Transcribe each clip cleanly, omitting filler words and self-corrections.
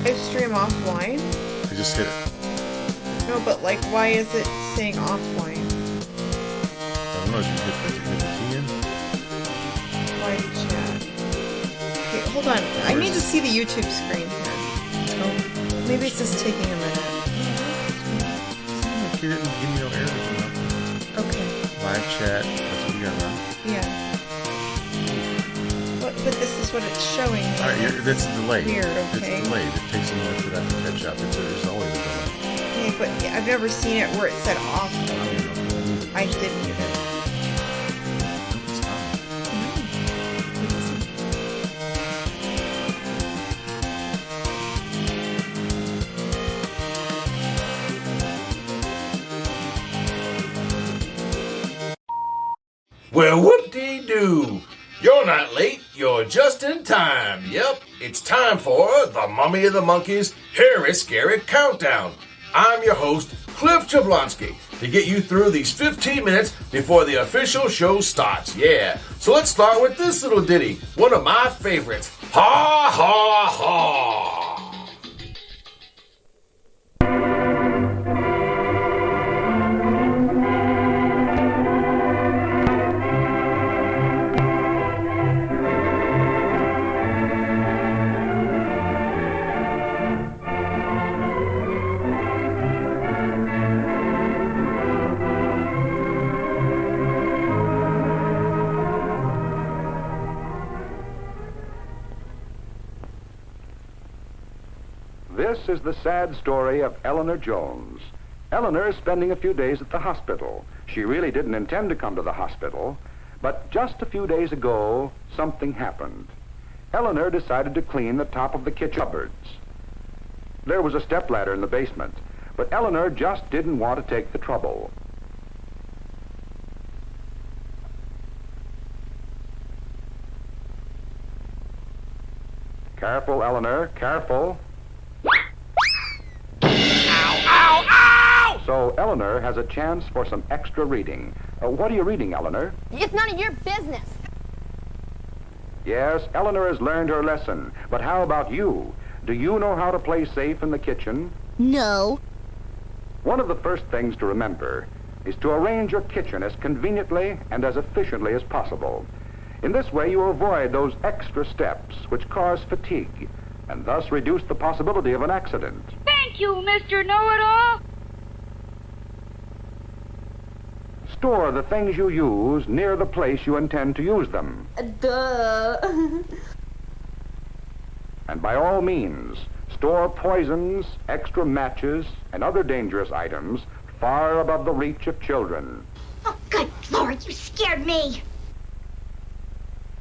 I stream offline? I just hit it. No, but like, why is it saying offline? I don't know, did you hit the key in? Why chat? Okay, hold on. I need to see the YouTube screen here. Let's go. Maybe it's just taking a minute. You didn't give me no errors or nothing. Okay. Live chat, that's what we got now. Yeah. But this is what it's showing. Alright, that's delayed. Weird, okay. It's delayed. It takes a minute for that to catch up. There's always a delay. Okay, but I've never seen it where it said off. I did mute it. It's not. Well, whoop-dee-doo. You're not late, you're just in time. Yep, it's time for the Mummy and the Monkey's Hairy Scary Countdown. I'm your host, Cliff Jablonski, to get you through these 15 minutes before the official show starts. Yeah, so let's start with this little ditty, one of my favorites. Ha ha ha! This is the sad story of Eleanor Jones. Eleanor is spending a few days at the hospital. She really didn't intend to come to the hospital, but just a few days ago, something happened. Eleanor decided to clean the top of the kitchen cupboards. There was a stepladder in the basement, but Eleanor just didn't want to take the trouble. Careful, Eleanor, careful. So Eleanor has a chance for some extra reading. What are you reading, Eleanor? It's none of your business. Yes, Eleanor has learned her lesson. But how about you? Do you know how to play safe in the kitchen? No. One of the first things to remember is to arrange your kitchen as conveniently and as efficiently as possible. In this way, you avoid those extra steps which cause fatigue and thus reduce the possibility of an accident. Thank you, Mr. Know-It-All. Store the things you use near the place you intend to use them. Duh. And by all means, store poisons, extra matches, and other dangerous items far above the reach of children. Oh, good Lord, you scared me.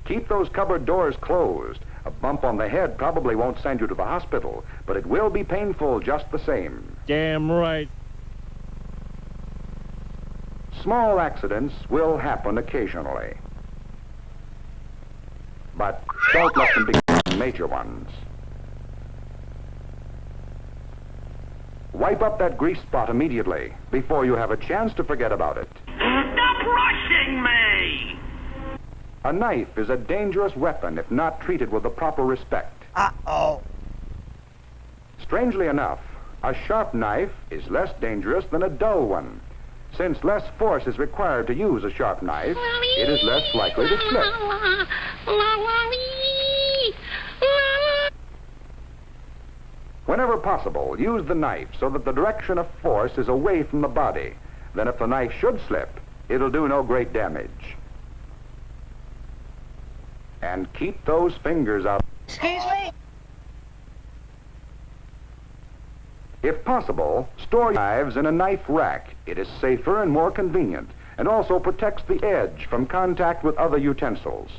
Keep those cupboard doors closed. A bump on the head probably won't send you to the hospital, but it will be painful just the same. Damn right. Small accidents will happen occasionally, but don't let them become major ones. Wipe up that grease spot immediately before you have a chance to forget about it. Stop rushing me! A knife is a dangerous weapon if not treated with the proper respect. Uh-oh. Strangely enough, a sharp knife is less dangerous than a dull one. Since less force is required to use a sharp knife, it is less likely to slip. Whenever possible, use the knife so that the direction of force is away from the body. Then if the knife should slip, it'll do no great damage. And keep those fingers out. Excuse me? If possible, store knives in a knife rack. It is safer and more convenient, and also protects the edge from contact with other utensils.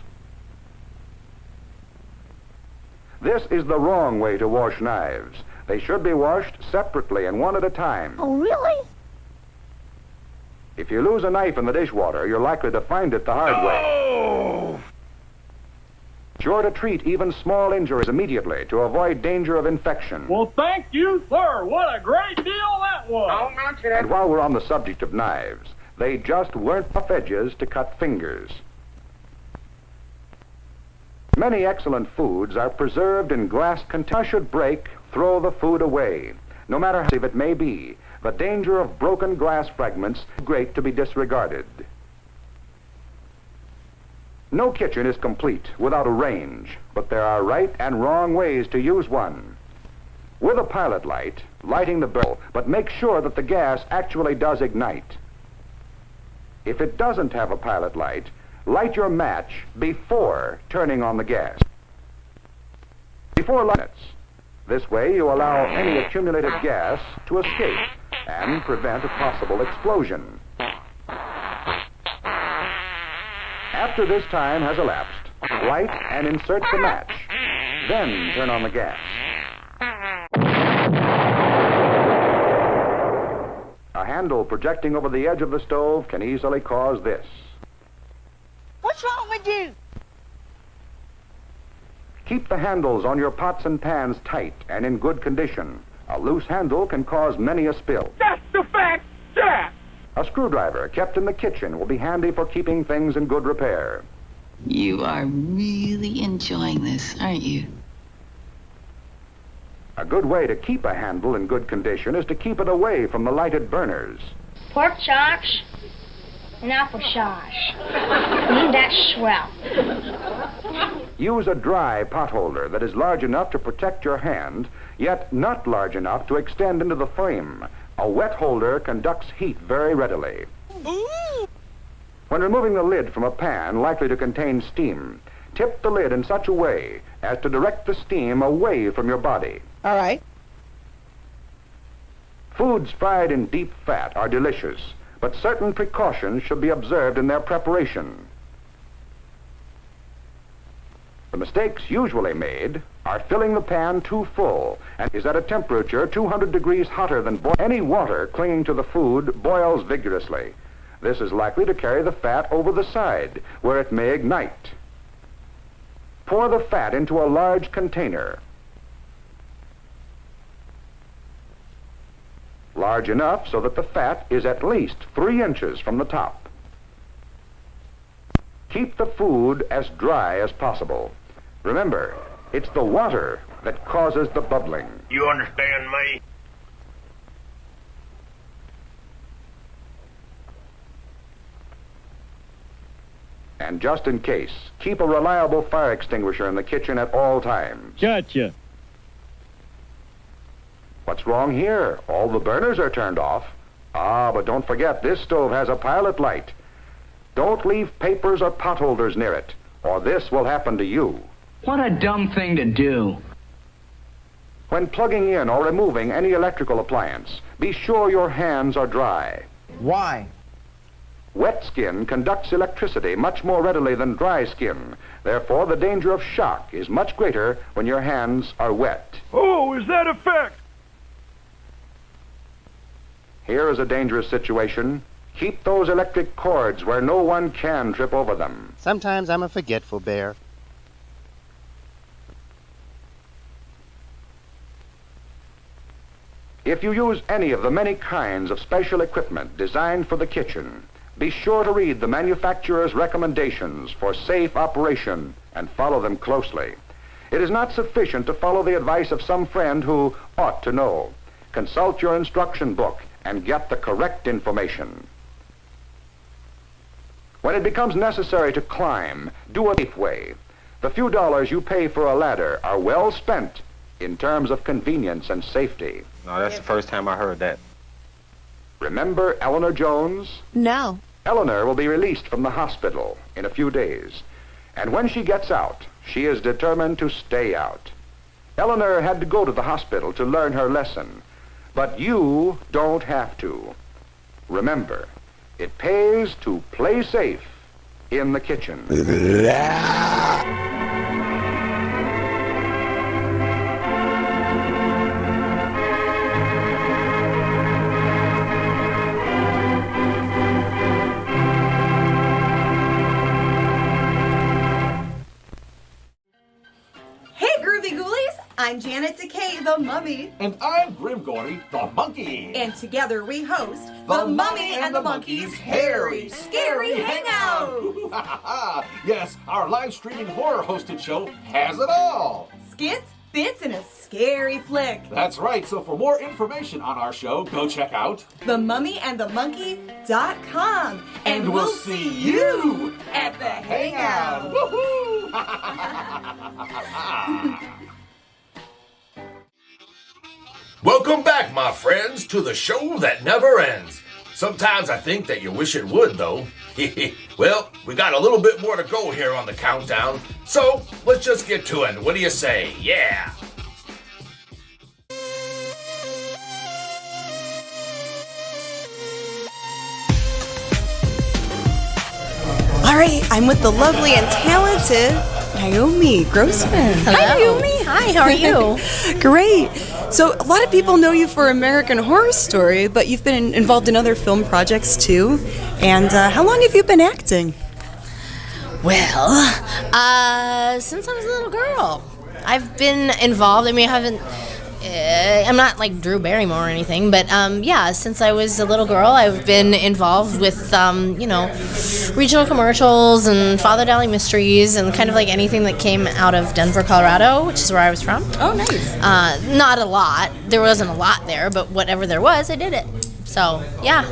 This is the wrong way to wash knives. They should be washed separately and one at a time. Oh, really? If you lose a knife in the dishwater, you're likely to find it the hard way. Sure to treat even small injuries immediately to avoid danger of infection. Well, thank you, sir. What a great deal that was. And while we're on the subject of knives, they just weren't rough edges to cut fingers. Many excellent foods are preserved in glass containers. Should break throw the food away. No matter how safe it may be, the danger of broken glass fragments is great to be disregarded. No kitchen is complete without a range, but there are right and wrong ways to use one. With a pilot light, lighting the barrel, but make sure that the gas actually does ignite. If it doesn't have a pilot light, light your match before turning on the gas. Before lighting it. This way you allow any accumulated gas to escape and prevent a possible explosion. After this time has elapsed, light and insert the match. Then turn on the gas. A handle projecting over the edge of the stove can easily cause this. What's wrong with you? Keep the handles on your pots and pans tight and in good condition. A loose handle can cause many a spill. That's the fact, Jack! A screwdriver kept in the kitchen will be handy for keeping things in good repair. You are really enjoying this, aren't you? A good way to keep a handle in good condition is to keep it away from the lighted burners. Pork chops and applesauce. Need that swell. Use a dry potholder that is large enough to protect your hand, yet not large enough to extend into the flame. A wet holder conducts heat very readily. When removing the lid from a pan likely to contain steam, tip the lid in such a way as to direct the steam away from your body. All right. Foods fried in deep fat are delicious, but certain precautions should be observed in their preparation. The mistakes usually made are filling the pan too full and is at a temperature 200 degrees hotter than boiling. Any water clinging to the food boils vigorously. This is likely to carry the fat over the side, where it may ignite. Pour the fat into a large container. Large enough so that the fat is at least 3 inches from the top. Keep the food as dry as possible. Remember, it's the water that causes the bubbling. You understand me? And just in case, keep a reliable fire extinguisher in the kitchen at all times. Gotcha. What's wrong here? All the burners are turned off. Ah, but don't forget, this stove has a pilot light. Don't leave papers or potholders near it, or this will happen to you. What a dumb thing to do. When plugging in or removing any electrical appliance, be sure your hands are dry. Why? Wet skin conducts electricity much more readily than dry skin. Therefore, the danger of shock is much greater when your hands are wet. Oh, is that a fact? Here is a dangerous situation. Keep those electric cords where no one can trip over them. Sometimes I'm a forgetful bear. If you use any of the many kinds of special equipment designed for the kitchen, be sure to read the manufacturer's recommendations for safe operation and follow them closely. It is not sufficient to follow the advice of some friend who ought to know. Consult your instruction book and get the correct information. When it becomes necessary to climb, do it a safe way. The few dollars you pay for a ladder are well spent in terms of convenience and safety. No, that's the first time I heard that. Remember Eleanor Jones? No. Eleanor will be released from the hospital in a few days. And when she gets out, she is determined to stay out. Eleanor had to go to the hospital to learn her lesson. But you don't have to. Remember, it pays to play safe in the kitchen. I'm Janet Decay, the Mummy. And I'm Grim Gordy, the Monkey. And together we host The Mummy and the Monkey's Hairy, Scary Hangout. Yes, our live streaming horror hosted show has it all. Skits, bits in a scary flick. That's right. So for more information on our show, go check out themummyandthemonkey.com. And we'll see you at the Hangout. Woohoo! Welcome back, my friends, to the show that never ends. Sometimes I think that you wish it would, though. Well, we got a little bit more to go here on the countdown, so let's just get to it. What do you say? Yeah! All right, I'm with the lovely and talented Naomi Grossman. Hello. Hi, Naomi. Hi, how are you? Great. So a lot of people know you for American Horror Story, but you've been involved in other film projects too. And how long have you been acting? Well, since I was a little girl. I've been involved. I mean, I haven't... I'm not like Drew Barrymore or anything, but yeah, since I was a little girl, I've been involved with, regional commercials and Father Dally Mysteries and kind of like anything that came out of Denver, Colorado, which is where I was from. Oh, nice. Not a lot. There wasn't a lot there, but whatever there was, I did it. So, yeah.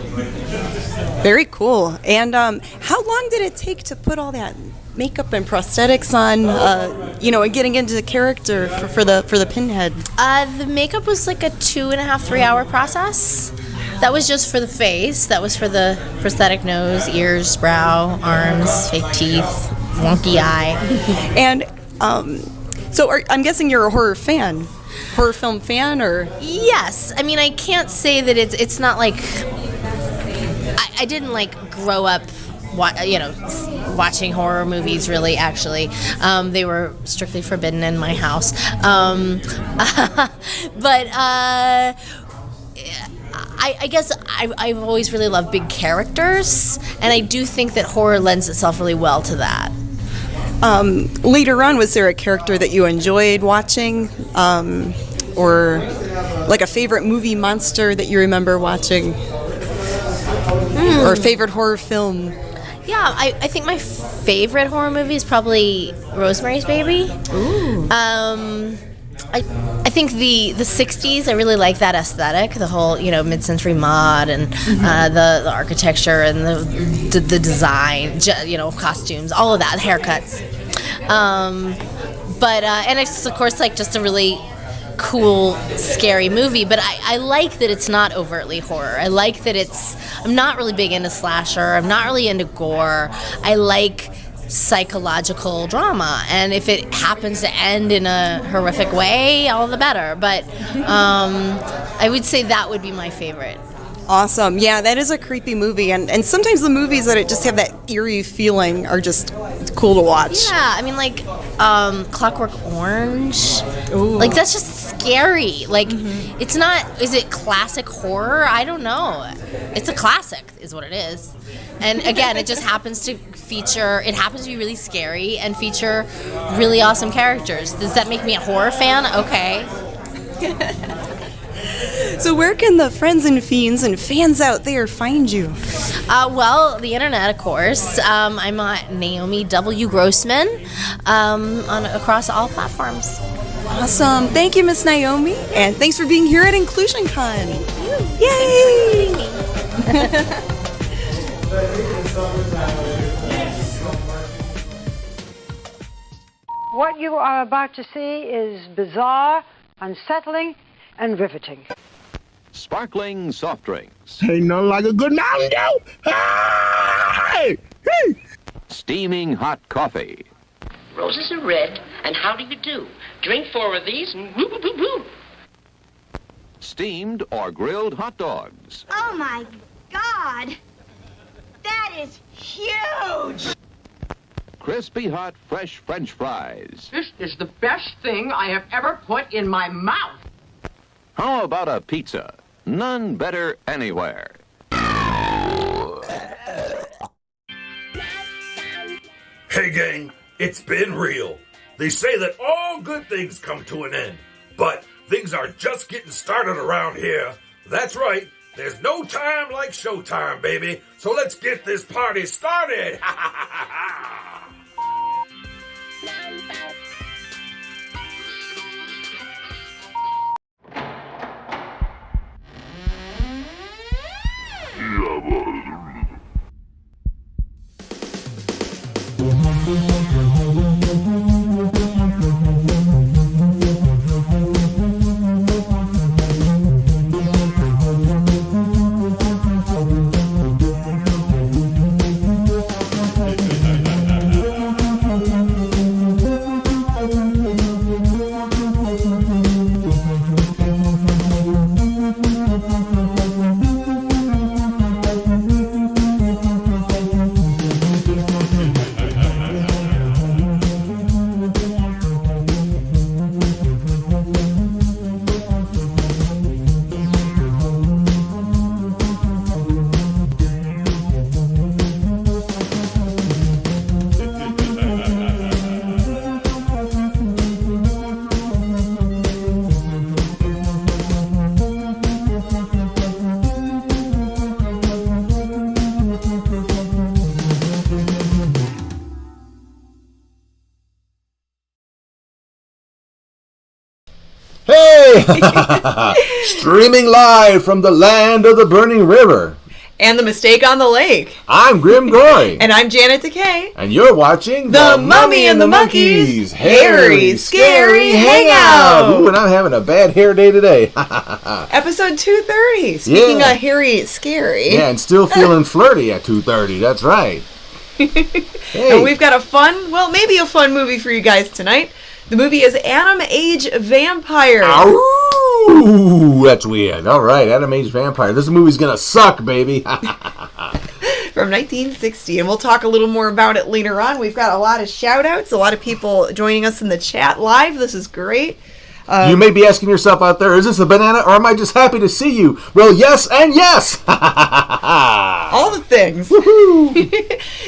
Very cool. And how long did it take to put all that makeup and prosthetics on, and getting into the character for the pinhead? The makeup was like a 2.5, 3 hour process. That was just for the face. That was for the prosthetic nose, ears, brow, arms, fake teeth, wonky eye. And I'm guessing you're a horror film fan, or? Yes. I mean, I can't say that it's not like I didn't like grow up watching horror movies, really, actually. They were strictly forbidden in my house. But I guess I've always really loved big characters, and I do think that horror lends itself really well to that. Later on, was there a character that you enjoyed watching? Or like a favorite movie monster that you remember watching? Or a favorite horror film? Yeah, I think my favorite horror movie is probably Rosemary's Baby. Ooh. I think the 60s, I really like that aesthetic, the whole, mid-century mod and the architecture and the design, costumes, all of that, haircuts. And it's, of course, like just a really cool, scary movie, but I like that it's not overtly horror. I like that I'm not really big into slasher. I'm not really into gore. I like psychological drama, and if it happens to end in a horrific way, all the better. But I would say that would be my favorite. Awesome. Yeah, that is a creepy movie, and sometimes the movies that just have that eerie feeling are just cool to watch. Yeah, I mean, like Clockwork Orange. Ooh. Like, that's just scary. Like, It's not, is it classic horror? I don't know. It's a classic, is what it is. And again, it just happens to be really scary and feature really awesome characters. Does that make me a horror fan? Okay. So where can the friends and fiends and fans out there find you? Well, the internet, of course. I'm at Naomi W. Grossman across all platforms. Awesome. Thank you, Miss Naomi. And thanks for being here at Inclusion Con. Yay! What you are about to see is bizarre, unsettling, and riveting. Sparkling soft drinks. Ain't nothing like a good Mountain Dew. Hey! Hey! Steaming hot coffee. Roses are red, and how do you do? Drink 4 of these, and whoop, whoop, whoop, whoop. Steamed or grilled hot dogs. Oh my God! That is huge! Crispy hot fresh French fries. This is the best thing I have ever put in my mouth. How about a pizza? None better anywhere. Hey gang, it's been real. They say that all good things come to an end, but things are just getting started around here. That's right, there's no time like showtime, baby. So let's get this party started. Streaming live from the land of the burning river. And the mistake on the lake. I'm Grim Gory. And I'm Janet Decay. And you're watching The Mummy and the Monkeys Hairy Scary Hangout. Ooh, and I'm having a bad hair day today. Episode 230. Speaking of hairy scary. Yeah, and still feeling flirty at 2:30. That's right. Hey. And we've got a fun, well, maybe a fun movie for you guys tonight. The movie is Adam Age Vampire. Ooh, that's weird. All right, Adam Age Vampire. This movie's gonna suck, baby. From 1960, and we'll talk a little more about it later on. We've got a lot of shout-outs, a lot of people joining us in the chat live. This is great. You may be asking yourself out there, is this a banana or am I just happy to see you? Well, yes and yes. All the things.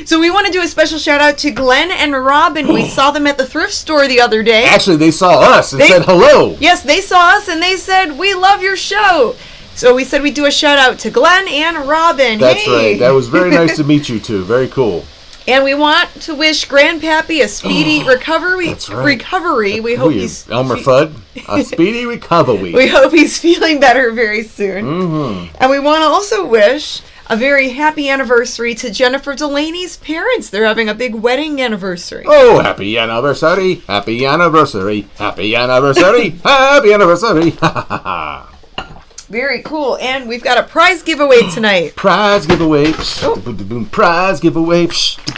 So we want to do a special shout out to Glenn and Robin. We saw them at the thrift store the other day. Actually, they saw us and said hello. Yes, they saw us and they said, we love your show. So we said we'd do a shout out to Glenn and Robin. That's right. That was very nice to meet you two. Very cool. And we want to wish Grandpappy a speedy recovery. That's right. Recovery. We hope he's Elmer Fudd. A speedy recovery. We hope he's feeling better very soon. Mm-hmm. And we want to also wish a very happy anniversary to Jennifer Delaney's parents. They're having a big wedding anniversary. Oh, happy anniversary! Happy anniversary! Happy anniversary! Happy anniversary! Very cool. And we've got a prize giveaway tonight. Prize giveaway. Prize giveaway.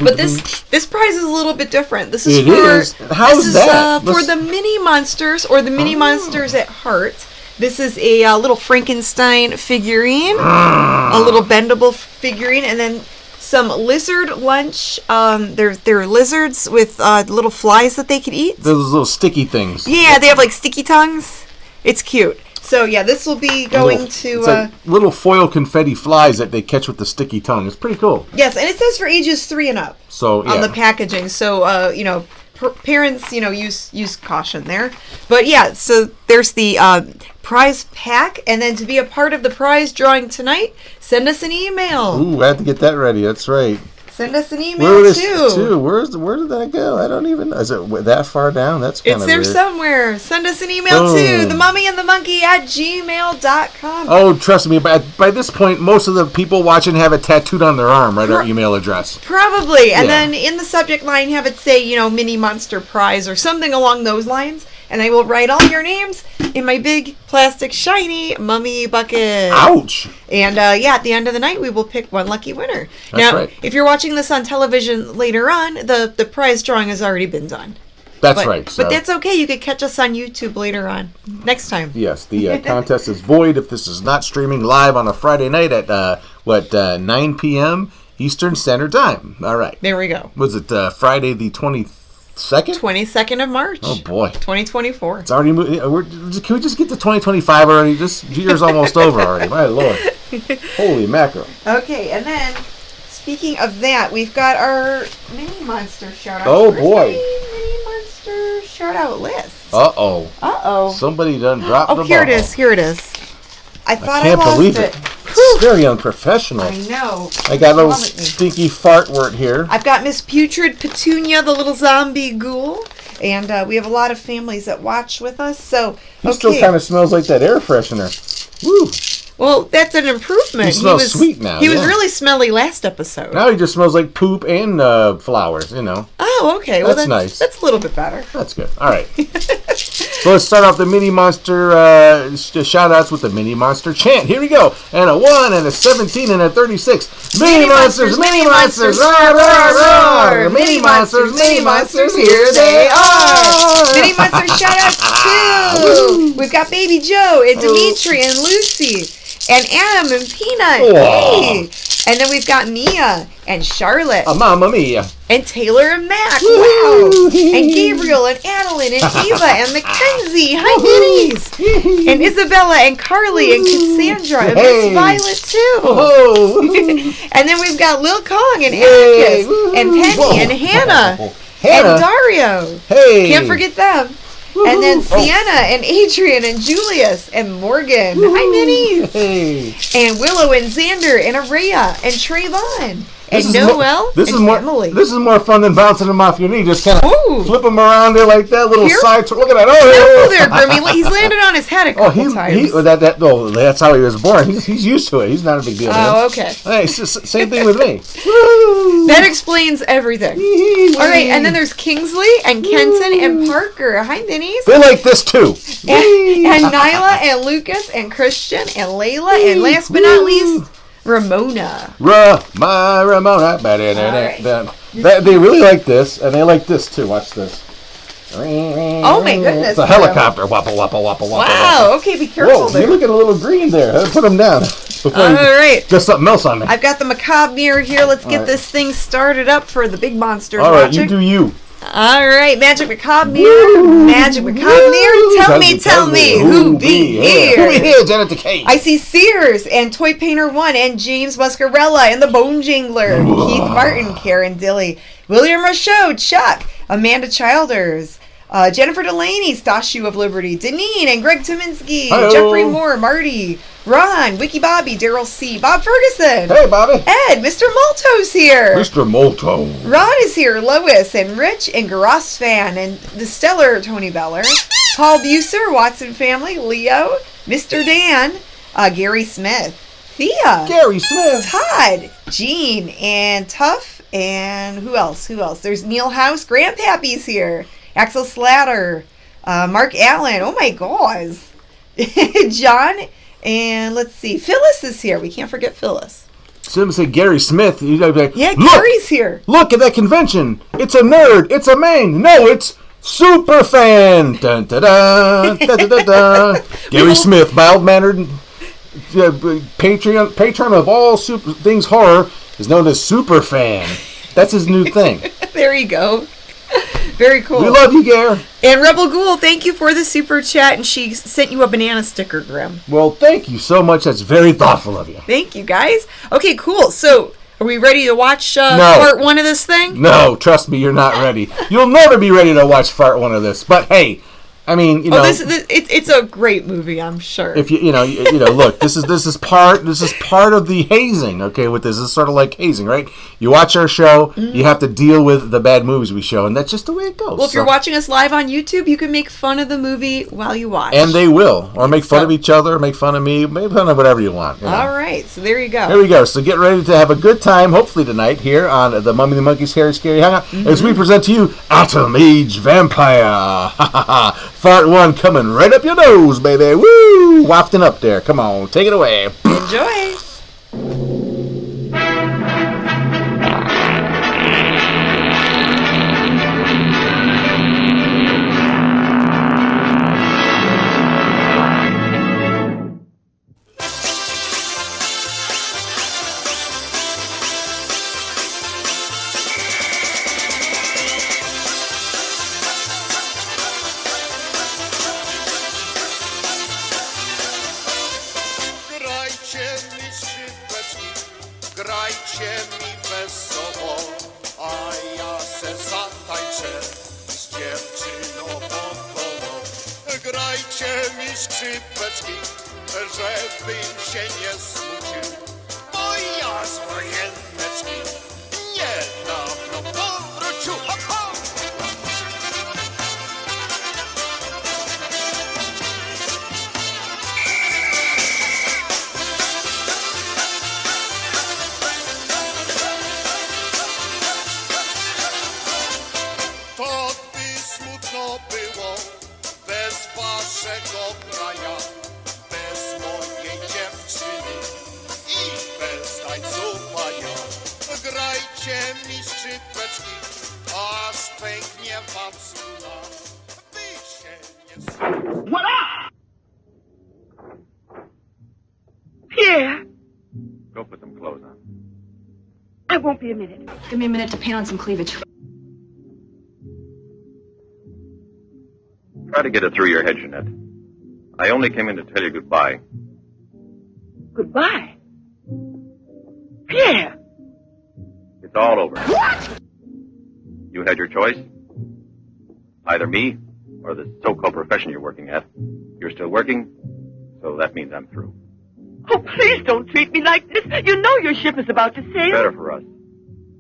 But this prize is a little bit different. This is How's that? For the Mini Monsters, or the Mini Monsters at Heart. This is a little Frankenstein figurine, a little bendable figurine, and then some lizard lunch. They're lizards with little flies that they could eat. Those little sticky things. Yeah, they have like sticky tongues. It's cute. So yeah, this will be going to it's like little foil confetti flies that they catch with the sticky tongue. It's pretty cool. Yes, and it says for ages 3 and up. So on the packaging. So parents, use caution there. But yeah, so there's the prize pack, and then to be a part of the prize drawing tonight, send us an email. Ooh, I have to get that ready. That's right. Send us an email too. Where did that go? I don't even. Is it that far down? That's kind of weird. It's there somewhere. Send us an email to themummyandthemonkey@gmail.com. Oh, trust me. By this point, most of the people watching have it tattooed on their arm, right? Our email address. Probably, and then in the subject line, have it say Mini Monster Prize or something along those lines. And I will write all your names in my big plastic shiny mummy bucket. Ouch! And at the end of the night, we will pick one lucky winner. That's right. If you're watching this on television later on, the prize drawing has already been done. That's right. But that's okay. You could catch us on YouTube later on next time. Yes, the contest is void if this is not streaming live on a Friday night at 9 p.m. Eastern Standard Time. All right. There we go. Was it Friday the 22nd? 22nd of March. Oh boy. 2024. It's already can we just get to 2025 already? This year's almost over already. My Lord. Holy mackerel. Okay, and then speaking of that, we've got our Mini Monster shout out. Oh boy. Mini Monster shout out list. Uh-oh. Somebody done dropped the ball. Here it is. I thought I can't believe it. It's very unprofessional. I know. I got a little stinky fart word here. I've got Miss Putrid Petunia, the little zombie ghoul. And we have a lot of families that watch with us. So, He still kind of smells like that air freshener. Woo. Well, that's an improvement. He smells sweet now. He was really smelly last episode. Now he just smells like poop and flowers, Oh, okay. Well, that's nice. That's a little bit better. That's good. All right. So let's start off the Mini Monster shout-outs with the Mini Monster chant. Here we go. And a 1 and a 17 and a 36. Mini Monsters, Mini Monsters, roar, roar, roar. Mini Monsters, here they are. Mini Monster shout-outs too. We've got Baby Joe and Dimitri and Lucy and Adam and Peanut. Hey. And then we've got Mia and Charlotte. Mamma Mia. And Taylor and Mac. Wow. And Gabriel and Adeline and Eva and Mackenzie. Hi, Denny's. And Isabella and Carly and Cassandra and Miss Violet too. And then we've got Lil Kong and Atticus and Penny and Hannah and Dario. Hey. Can't forget them. And then Sienna and Adrian and Julius and Morgan. Hi, Minnie. Hey. And Willow and Xander and Araya and Trayvon. And Noel and Emily. This is more fun than bouncing them off your knee. Just kind of flip them around there like that. Little side twirl. Look at that. Careful there, Grimmy. He's landed on his head a couple times. That's how he was born. He's used to it. He's not a big deal. Oh, okay. Hey, same thing with me. That explains everything. All right, and then there's Kingsley and Kenton and Parker. Hi, Minnies. They like this too. And Nyla and Lucas and Christian and Layla and last but not least, Ramona. My Ramona. They really like this, and they like this too. Watch this. Oh my goodness. It's a helicopter. Wappa, wappa, wappa, wappa. Wow, okay, be careful there. You're looking a little green there. Put them down. All right. Just something else on there. I've got the macabre mirror here. Let's get this thing started up for the big monsters. All right, watching. you do you. All right, Magic Macabre Mirror. Magic Macabre Mirror. Tell me, who be here? Who be here, Janet DeKay? I see Sears and Toy Painter 1 and James Muscarella and the Bone Jingler. Keith Martin, Karen Dilly, William Rochot, Chuck, Amanda Childers, Jennifer Delaney, Statue of Liberty, Deneen and Greg Tominski, Jeffrey Moore, Marty, Ron, Wiki Bobby, Daryl C, Bob Ferguson. Hey, Bobby. Ed, Mr. Molto's here. Mr. Molto. Ron is here, Lois and Rich and Garas Fan and the stellar Tony Beller, Paul Buser, Watson Family, Leo, Mr. Dan, Gary Smith, Thea, Gary Smith, Todd, Gene, and Tuff, and who else? There's Neil House, Grandpappy's here, Axel Slatter, Mark Allen, oh my gosh, John, and let's see, Phyllis is here. We can't forget Phyllis. Somebody said Gary Smith. Yeah, Gary's here. Look at that convention. It's a nerd. It's a man. No, it's Superfan. Dun, da, da, da, da, da, da. Gary Smith, mild-mannered patron of all things horror, is known as Superfan. That's his new thing. There you go. Very cool. We love you, Gare. And Rebel Ghoul, thank you for the super chat, and she sent you a banana sticker, Grim. Well, thank you so much. That's very thoughtful of you. Thank you, guys. Okay, cool. So, are we ready to watch part 1 of this thing? No, trust me, you're not ready. You'll never be ready to watch part 1 of this. But hey, I mean, it's a great movie, I'm sure. If you look, this is part of the hazing. Okay, with this is sort of like hazing, right? You watch our show, you have to deal with the bad movies we show, and that's just the way it goes. Well, if you're watching us live on YouTube, you can make fun of the movie while you watch, and they will, or make fun of each other, make fun of me, make fun of whatever you want. All right, so there you go. Here we go. So get ready to have a good time, hopefully tonight here on the Mummy and the Monkey's Harry Scary Hangout, as we present to you Atom Age Vampire. Part 1 coming right up your nose, baby. Woo! Wafting up there. Come on, take it away. Enjoy. What up? Pierre, Go put some clothes on. I won't be a minute. Give me a minute to paint on some cleavage. Try to get it through your head, Jeanette. I only came in to tell you goodbye. Goodbye. Pierre. It's all over. What? You had your choice. Either me or the so-called profession you're working at. You're still working, so that means I'm through. Oh, please don't treat me like this. You know your ship is about to sail. Better for us.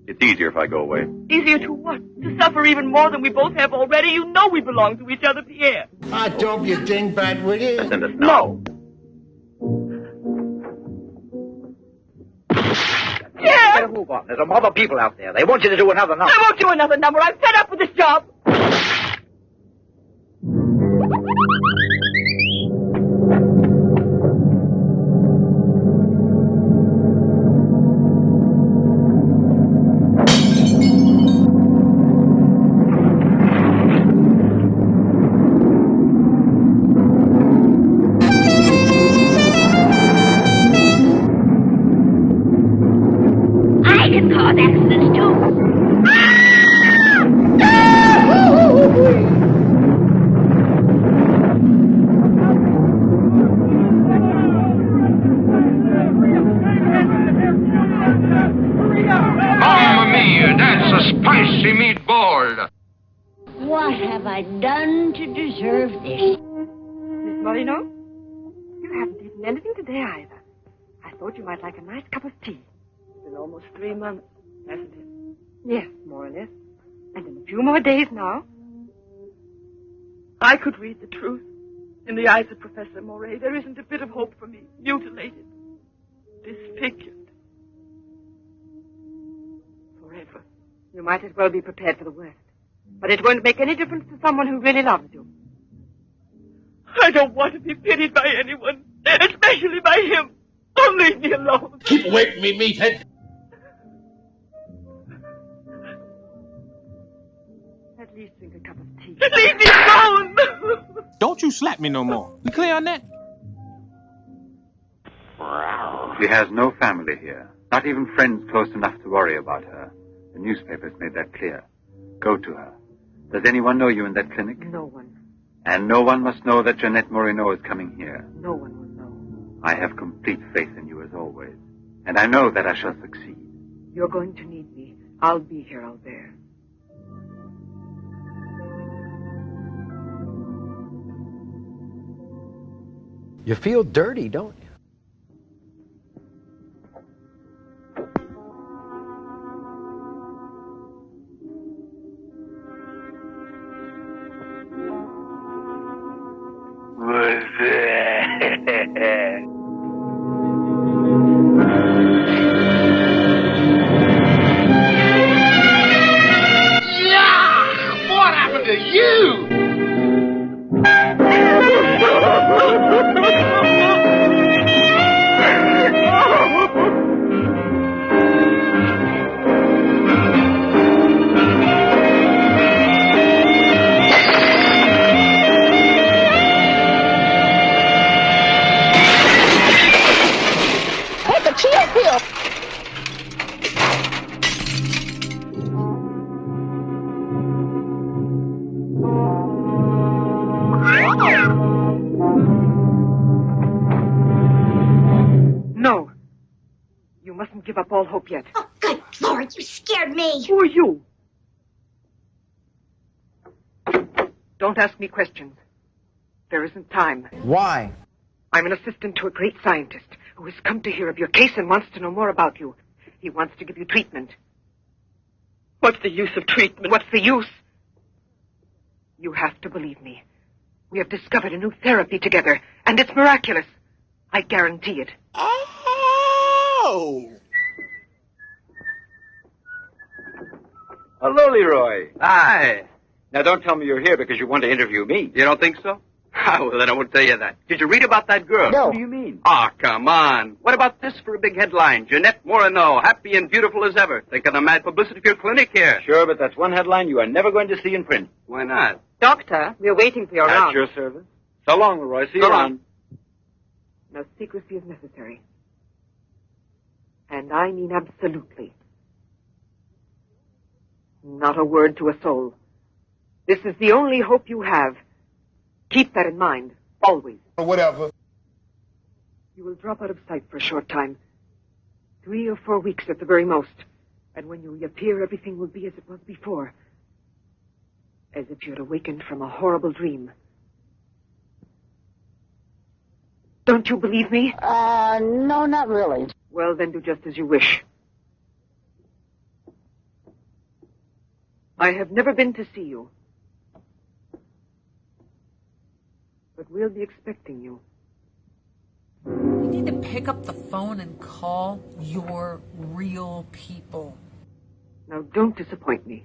It's easier if I go away. Easier to what? To suffer even more than we both have already? You know we belong to each other, Pierre. Ah, don't you dingbat, will you? Send us now. Pierre! Better move on. There's a mob of people out there. They want you to do another number. I won't do another number. I'm fed up with this job. I can cause accidents too. Mamma mia, that's a spicy meatball. What have I done to deserve this? Miss Molyneux, you haven't eaten anything today either. I thought you might like a nice cup of tea. It's been almost 3 months, hasn't it? Yes, more or less. And in a few more days now, I could read the truth. In the eyes of Professor Moray, there isn't a bit of hope for me. Mutilated. Disfigured. Forever. You might as well be prepared for the worst. But it won't make any difference to someone who really loves you. I don't want to be pitied by anyone, especially by him. Don't leave me alone. Keep away from me, meathead. At least drink a cup of tea. Leave me alone! Don't you slap me no more. You clear on that? She has no family here. Not even friends close enough to worry about her. The newspapers made that clear. Go to her. Does anyone know you in that clinic? No one. And no one must know that Jeanette Moreno is coming here. No one will know. I have complete faith in you as always. And I know that I shall succeed. You're going to need me. I'll be here, Albert. You feel dirty, don't you? What happened to you? Take a chill pill. No. You mustn't give up all hope yet. Oh, good Lord, you scared me. Who are you? Don't ask me questions. There isn't time. Why? I'm an assistant to a great scientist who has come to hear of your case and wants to know more about you. He wants to give you treatment. What's the use of treatment? What's the use? You have to believe me. We have discovered a new therapy together, and it's miraculous. I guarantee it. Oh! Hello, Leroy. Hi. Now, don't tell me you're here because you want to interview me. You don't think so? Well, then I won't tell you that. Did you read about that girl? No. What do you mean? Ah, come on. What about this for a big headline? Jeanette Morneau, happy and beautiful as ever. Think of the mad publicity for your clinic here. Sure, but that's one headline you are never going to see in print. Why not? Doctor, we're waiting for your At round. your service. So long, Leroy. See you So long. around. No secrecy is necessary. And I mean absolutely. Not a word to a soul. This is the only hope you have. Keep that in mind, always. Whatever. You will drop out of sight for a short time. 3 or 4 weeks at the very most. And when you reappear, everything will be as it was before. As if you had awakened from a horrible dream. Don't you believe me? No, not really. Well, then do just as you wish. I have never been to see you. But we'll be expecting you. You need to pick up the phone and call your real people. Now, don't disappoint me.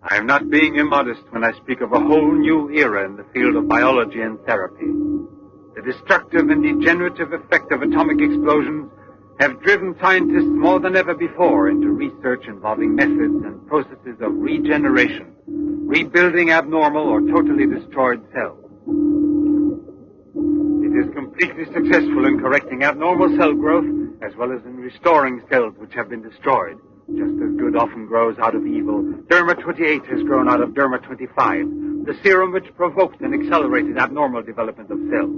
I am not being immodest when I speak of a whole new era in the field of biology and therapy. The destructive and degenerative effect of atomic explosions have driven scientists more than ever before into research involving methods and processes of regeneration, rebuilding abnormal or totally destroyed cells. It is completely successful in correcting abnormal cell growth as well as in restoring cells which have been destroyed. Just as good often grows out of evil, Derma 28 has grown out of Derma 25, the serum which provoked and accelerated abnormal development of cells.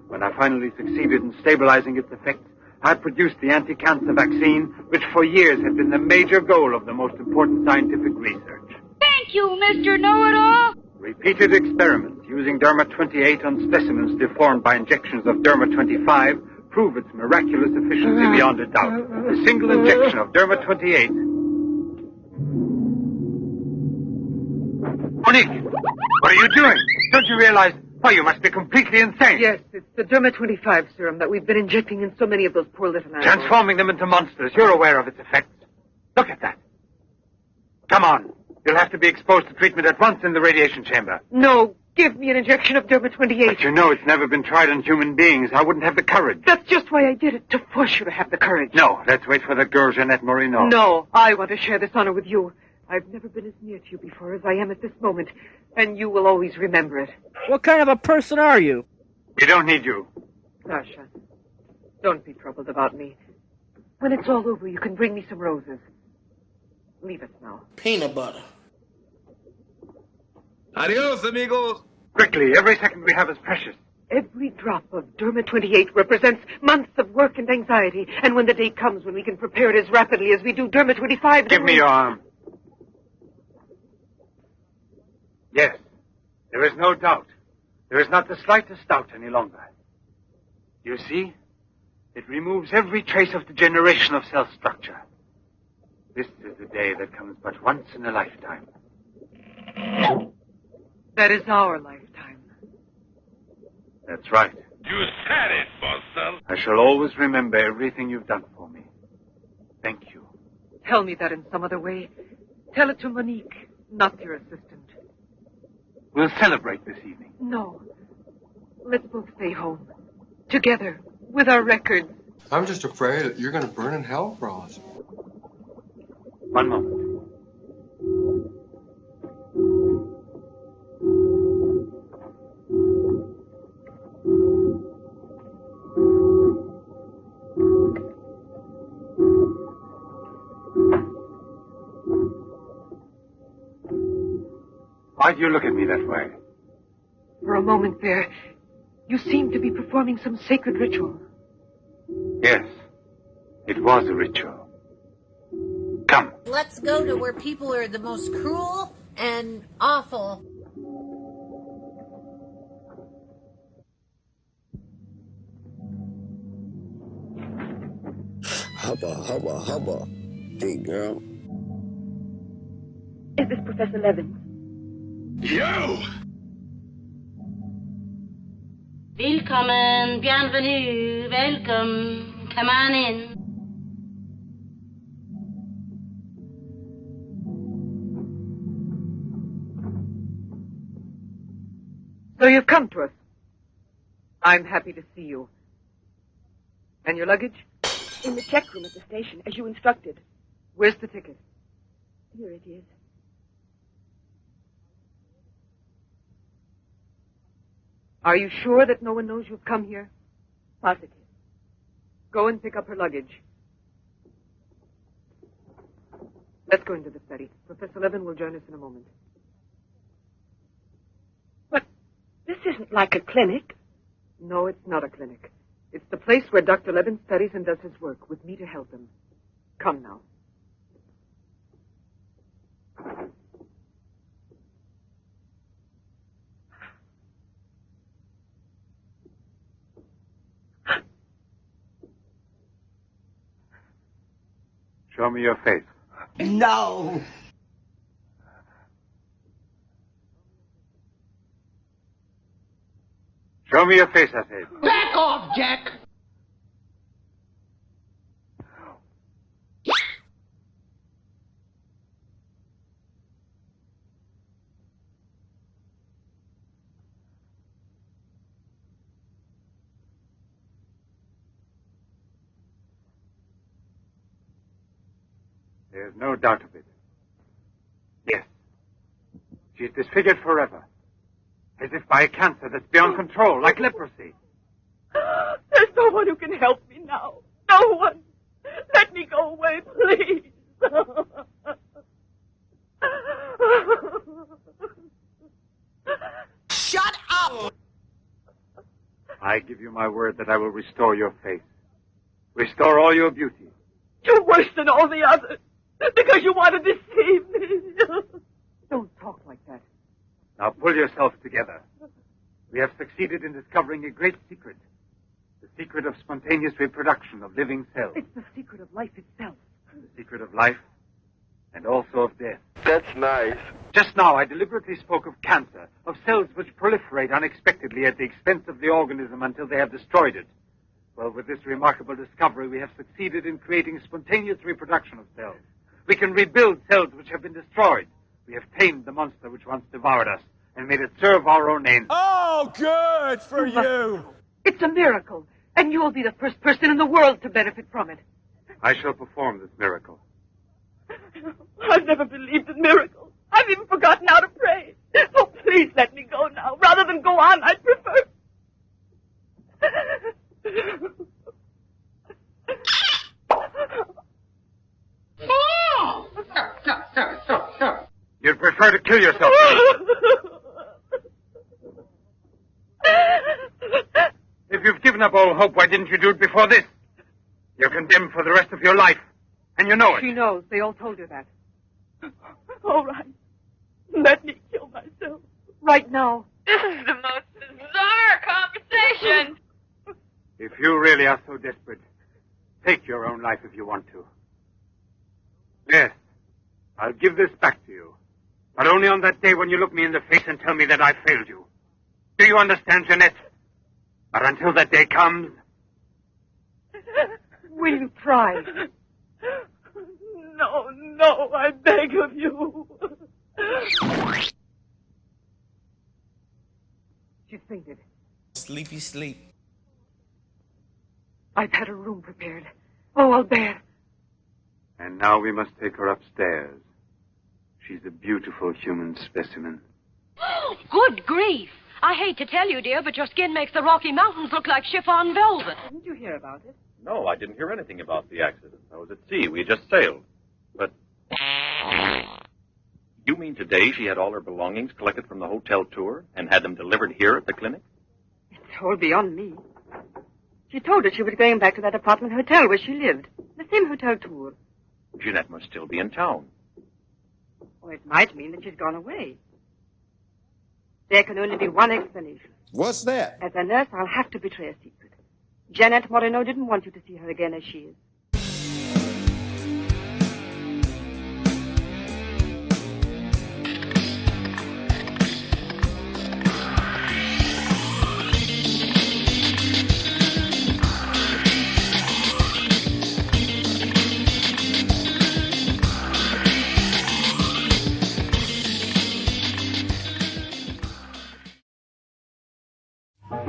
When I finally succeeded in stabilizing its effects, I produced the anti-cancer vaccine, which for years had been the major goal of the most important scientific research. Thank you, Mr. Know-It-All. Repeated experiments using Derma 28 on specimens deformed by injections of Derma 25 prove its miraculous efficiency beyond a doubt. A single injection of Derma 28. Monique, what are you doing? Don't you realize? Why, you must be completely insane. Yes, it's the Derma 25 serum that we've been injecting in so many of those poor little animals. Transforming them into monsters. You're aware of its effects. Look at that. Come on. You'll have to be exposed to treatment at once in the radiation chamber. No, give me an injection of Derma 28. But you know it's never been tried on human beings. I wouldn't have the courage. That's just why I did it, to force you to have the courage. No, let's wait for the girl, Jeanette Morneau. No, I want to share this honor with you. I've never been as near to you before as I am at this moment, and you will always remember it. What kind of a person are you? We don't need you. Sasha, don't be troubled about me. When it's all over, you can bring me some roses. Leave us now. Peanut butter. Adios, amigos. Quickly, every second we have is precious. Every drop of Derma 28 represents months of work and anxiety, and when the day comes when we can prepare it as rapidly as we do Derma 25... Give me your arm. Yes, there is no doubt. There is not the slightest doubt any longer. You see, it removes every trace of degeneration of cell structure. This is a day that comes but once in a lifetime. That is our lifetime. That's right. You said it, Buster. I shall always remember everything you've done for me. Thank you. Tell me that in some other way. Tell it to Monique, not your assistant. We'll celebrate this evening. No. Let's both stay home. Together. With our records. I'm just afraid that you're going to burn in hell for us. One moment. Why do you look at me that way? For a moment there, you seemed to be performing some sacred ritual. Yes, it was a ritual. Come. Let's go to where people are the most cruel and awful. Hubba, hubba, hubba. Big girl. Is this Professor Levins? Yo! Willkommen, bienvenue, welcome, come on in. So you've come to us. I'm happy to see you. And your luggage? In the check room at the station, as you instructed. Where's the ticket? Here it is. Are you sure that no one knows you've come here? Positive. Go and pick up her luggage. Let's go into the study. Professor Levin will join us in a moment. But this isn't like a clinic. No, it's not a clinic. It's the place where Dr. Levin studies and does his work, with me to help him. Come now. Show me your face. No. Show me your face, I said. Back off, Jack. There's no doubt of it. Yes. She's disfigured forever. As if by a cancer that's beyond control, like leprosy. There's no one who can help me now. No one. Let me go away, please. Shut up! I give you my word that I will restore your face. Restore all your beauty. You're worse than all the others. Because you want to deceive me. Don't talk like that. Now pull yourself together. We have succeeded in discovering a great secret. The secret of spontaneous reproduction of living cells. It's the secret of life itself. The secret of life and also of death. That's nice. Just now I deliberately spoke of cancer, of cells which proliferate unexpectedly at the expense of the organism until they have destroyed it. Well, with this remarkable discovery, we have succeeded in creating spontaneous reproduction of cells. We can rebuild cells which have been destroyed. We have tamed the monster which once devoured us and made it serve our own ends. Oh, good for you. It's a miracle, and you'll be the first person in the world to benefit from it. I shall perform this miracle. I've never believed in miracles. I've even forgotten how to pray. Oh, please let me go now. Rather than go on, I'd prefer... You'd prefer to kill yourself. If you've given up all hope, why didn't you do it before this? You're condemned for the rest of your life, and you know it. She knows. They all told her that. All right. Let me kill myself. Right now. This is the most bizarre conversation. If you really are so desperate, take your own life if you want to. Yes, I'll give this back to you. But only on that day when you look me in the face and tell me that I failed you. Do you understand, Jeanette? But until that day comes... Will you try? No, I beg of you. She's fainted. Sleepy sleep. I've had a room prepared. Oh, I'll bear. And now we must take her upstairs. She's a beautiful human specimen. Good grief. I hate to tell you, dear, but your skin makes the Rocky Mountains look like chiffon velvet. Didn't you hear about it? No, I didn't hear anything about the accident. I was at sea. We just sailed. But... You mean today she had all her belongings collected from the hotel tour and had them delivered here at the clinic? It's all beyond me. She told us she was going back to that apartment hotel where she lived. The same hotel tour. Jeanette must still be in town. Oh, it might mean that she's gone away. There can only be one explanation. What's that? As a nurse, I'll have to betray a secret. Janet Moreno didn't want you to see her again as she is. Whoa,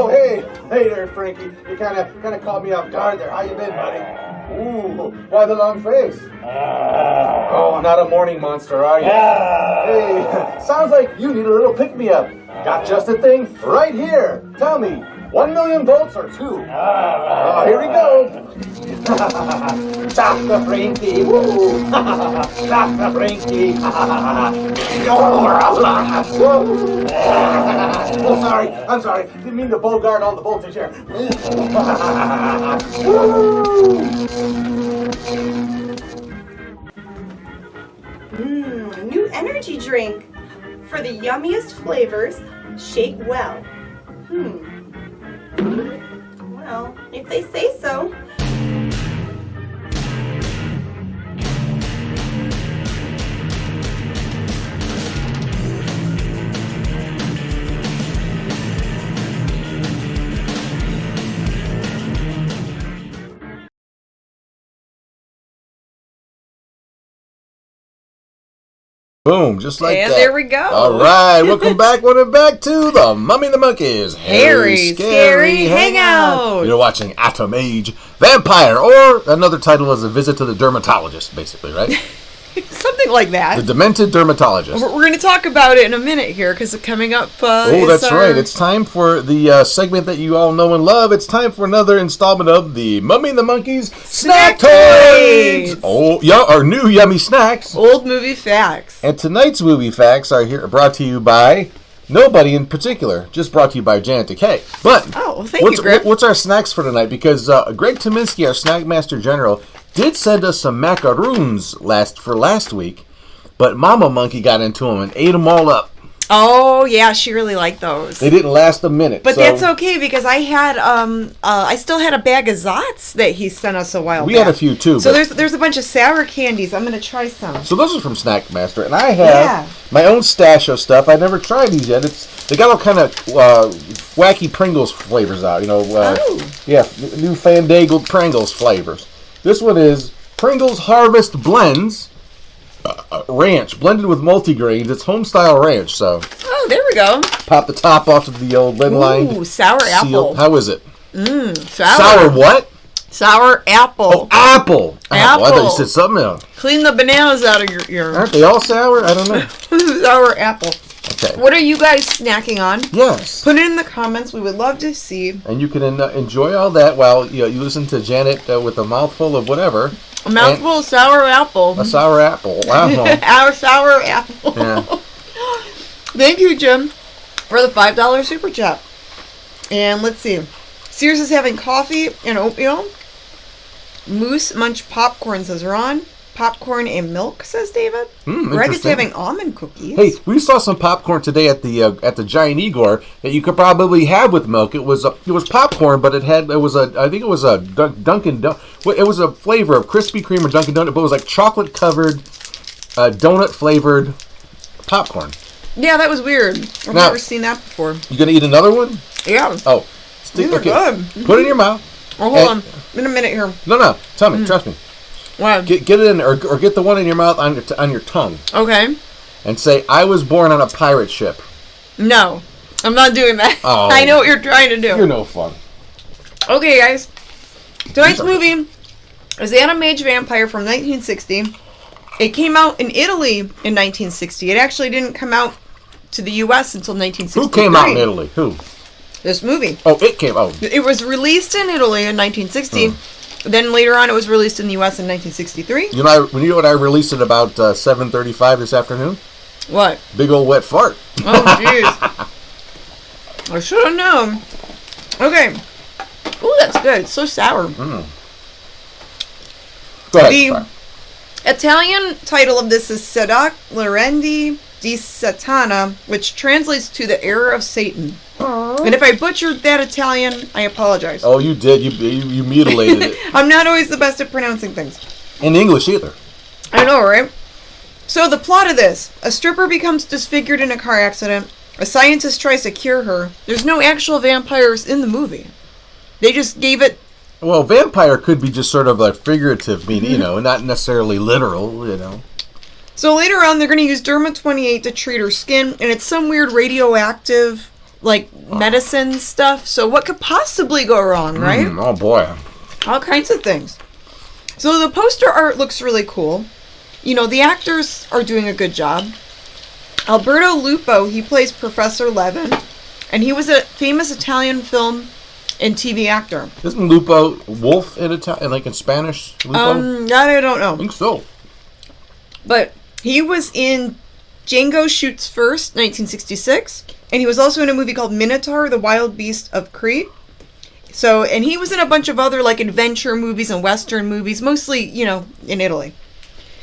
hey there, Frankie. You kind of caught me off guard there. How you been, buddy? Ooh, why the long face? Oh, not a morning monster, are you? Hey, sounds like you need a little pick-me-up. Got just a thing right here. Tell me, 1 million volts or 2? Oh, here we go. Chop the Frankie. Woo. Chop the Frankie. Oh, sorry. I'm sorry. Didn't mean to bogart all the voltage here. New energy drink. For the yummiest flavors, shake well. Well, if they say so. Boom, just like and that. There we go. All right, welcome back to the Mummy and the Monkeys. Harry Scary Hangout. You're watching Atom Age Vampire, or another title is A Visit to the Dermatologist, basically, right? Something like that. The Demented Dermatologist. We're going to talk about it in a minute here, because it's coming up. That's right. It's time for the segment that you all know and love. It's time for another installment of the Mummy and the Monkeys Snack Toys. Oh, yeah, our new yummy snacks. Old movie facts. And tonight's movie facts are here brought to you by nobody in particular, just brought to you by Janet Decay. But thank you, Greg. What's our snacks for tonight? Because Greg Tominski, our Snack Master General, did send us some macaroons last week, but Mama Monkey got into them and ate them all up. Oh yeah, she really liked those. They didn't last a minute, but that's okay because I had I still had a bag of Zots that he sent us a while back. We had a few too. So there's a bunch of sour candies. I'm gonna try some. So those are from Snack Master, and I have my own stash of stuff. I've never tried these yet. They got all kind of wacky Pringles flavors out. New fandangled Pringles flavors. This one is Pringles Harvest Blends Ranch, blended with multigrains. It's home-style ranch, so... Oh, there we go. Pop the top off of the old lead-lined Ooh, sour seal. apple. How is it? Sour. Sour what? Sour apple. Oh, apple. I thought you said something else. Clean the bananas out of your... Aren't they all sour? I don't know. Sour apple. Okay. What are you guys snacking on? Yes. Put it in the comments. We would love to see. And you can enjoy all that while you listen to Janet with a mouthful of whatever. A mouthful of sour apple. A sour apple. Wow. Our sour apple. Yeah. Thank you, Jim, for the $5 super chat. And let's see. Sears is having coffee and oatmeal. Moose Munch popcorn, says Ron. Popcorn and milk, says David. Greg is having almond cookies. Hey, we saw some popcorn today at the Giant Igor that you could probably have with milk. It was popcorn, but I think it was a Dunkin' Donut. It was a flavor of Krispy Kreme or Dunkin' Donut, but it was like chocolate covered, donut flavored popcorn. Yeah, that was weird. I've never seen that before. You gonna eat another one? Yeah. Oh, these are good. Put it in your mouth. Oh, hold on. In a minute here. No. Tell me. Trust me. What? Get it in, or get the one in your mouth on your tongue. Okay. And say, I was born on a pirate ship. No, I'm not doing that. Oh. I know what you're trying to do. You're no fun. Okay, guys. Tonight's movie is Atom Age Vampire from 1960. It came out in Italy in 1960. It actually didn't come out to the U.S. until 1963. Who came out in Italy? Who? This movie. Oh, it came out. It was released in Italy in 1960. Then later on, it was released in the U.S. in 1963. You know what I released at about 7:35 this afternoon? What? Big old wet fart. Oh, jeez. I should have known. Okay. Ooh, that's good. It's so sour. Go ahead. The Italian title of this is Sedac Lorendi di Satana, which translates to the error of Satan. And if I butchered that Italian, I apologize. Oh, you did. You mutilated it. I'm not always the best at pronouncing things. In English either. I know, right? So the plot of this: a stripper becomes disfigured in a car accident. A scientist tries to cure her. There's no actual vampires in the movie. They just gave it... Well, vampire could be just sort of like figurative, meaning, you know, not necessarily literal, you know. So later on, they're going to use Derma-28 to treat her skin, and it's some weird radioactive, like, medicine stuff. So what could possibly go wrong, right? Oh, boy. All kinds of things. So the poster art looks really cool. You know, the actors are doing a good job. Alberto Lupo, he plays Professor Levin, and he was a famous Italian film and TV actor. Isn't Lupo wolf in like in Spanish? Lupo? That I don't know. I think so. But he was in Django Shoots First, 1966, and he was also in a movie called Minotaur, the Wild Beast of Crete. So, and he was in a bunch of other like adventure movies and Western movies, mostly, you know, in Italy.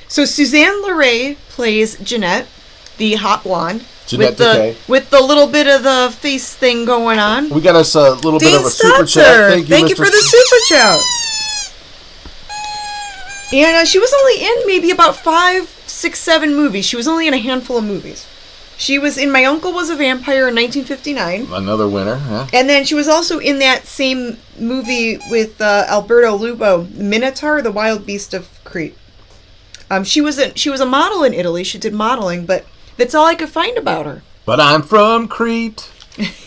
So Suzanne Leray plays Jeanette, the hot blonde. Jeanette with the little bit of the face thing going on. We got us a little bit of a super Stutzer. chat. Thank you for the super chat. And she was only in maybe about 5, 6, 7 movies. She was only in a handful of movies. She was in My Uncle Was a Vampire in 1959. Another winner, yeah. And then she was also in that same movie with Alberto Lupo, Minotaur, the Wild Beast of Crete. She was a model in Italy. She did modeling, but that's all I could find about her. But I'm from Crete.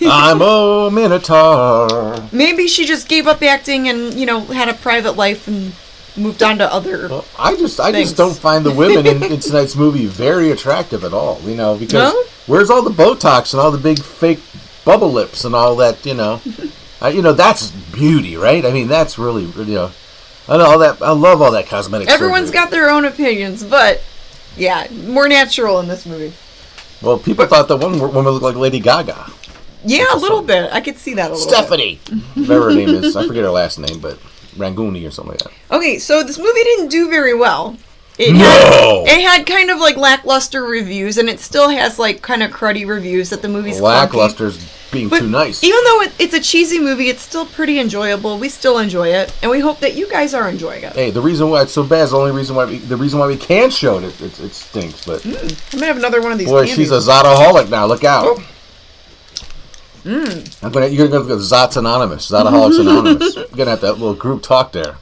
I'm a Minotaur. Maybe she just gave up acting and, you know, had a private life and moved on to other I just don't find the women in tonight's movie very attractive at all, you know, because where's all the Botox and all the big fake bubble lips and all that, you know? You know, that's beauty, right? I mean, that's really, you know, I love all that cosmetic Everyone's surgery. got their own opinions, but yeah, more natural in this movie. Well, people thought the one woman looked like Lady Gaga. Yeah, a little bit. I could see that a little Stephanie. Whatever her name is. I forget her last name, but Ranguni or something like that. Okay, so this movie didn't do very well. It had kind of like lackluster reviews, and it still has like kind of cruddy reviews that the movie's lackluster's being too nice. Even though it's a cheesy movie, it's still pretty enjoyable. We still enjoy it, and we hope that you guys are enjoying it. Hey, the reason why it's so bad is the reason why we can show it. It stinks, but I'm gonna have another one of these. Boy, candies. she's a Zotaholic now. Look out! Oh. You're gonna go to Zots Anonymous, Zotaholics Anonymous. You're gonna have that little group talk there.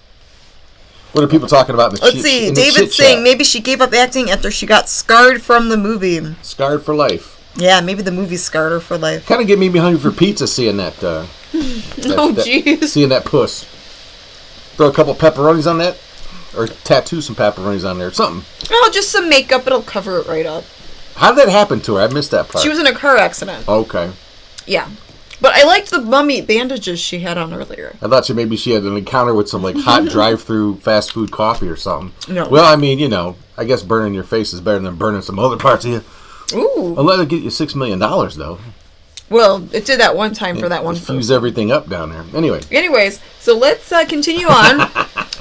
What are people talking about in the Let's see. David's saying maybe she gave up acting after she got scarred from the movie. Scarred for life. Yeah, maybe the movie scarred her for life. Kind of get me hungry for pizza seeing that. Oh, jeez. Seeing that puss. Throw a couple pepperonis on that, or tattoo some pepperonis on there, or something. Oh, just some makeup. It'll cover it right up. How did that happen to her? I missed that part. She was in a car accident. Okay. Yeah. But I liked the mummy bandages she had on earlier. I thought maybe she had an encounter with some like hot drive-through fast food coffee or something. No. Well, I mean, you know, I guess burning your face is better than burning some other parts of you. Ooh. I'll let it get you $6 million, though. Well, it did that one time for that one person. Fuse everything up down there. Anyways, so let's continue on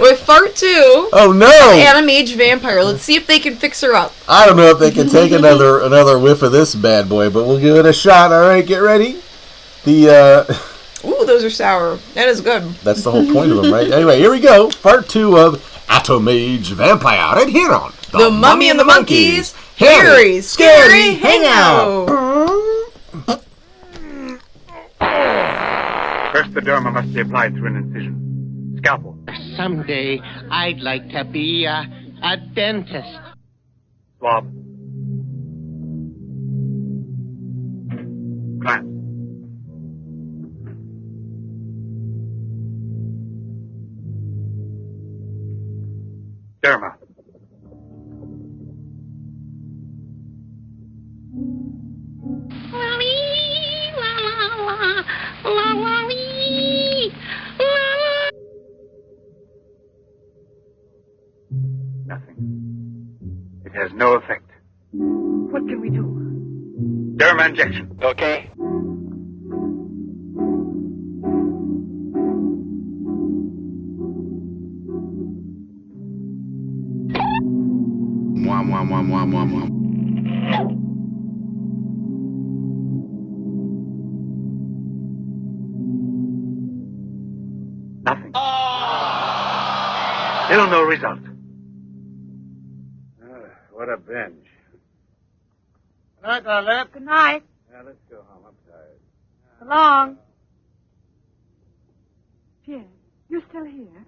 with part 2. Oh, no! Of Adam Age Vampire. Let's see if they can fix her up. I don't know if they can take another whiff of this bad boy, but we'll give it a shot. All right, get ready. Ooh, those are sour. That is good. That's the whole point of them, right? Anyway, here we go. Part 2 of Atom Age Vampire. Right here on The Mummy and the Monkeys. Harry's Scary Hangout. First, the derma must be applied through an incision. Scalpel. Someday, I'd like to be a dentist. Swab. Clamp. Derma. Nothing. It has no effect. What can we do? Derma injection. Okay. Mwah, mwah, mwah, mwah, mwah, mwah. Nothing. Still no result. What a binge. Good night, Darlette. Good night. Now, let's go home. I'm tired. So long. Pierre, you're still here?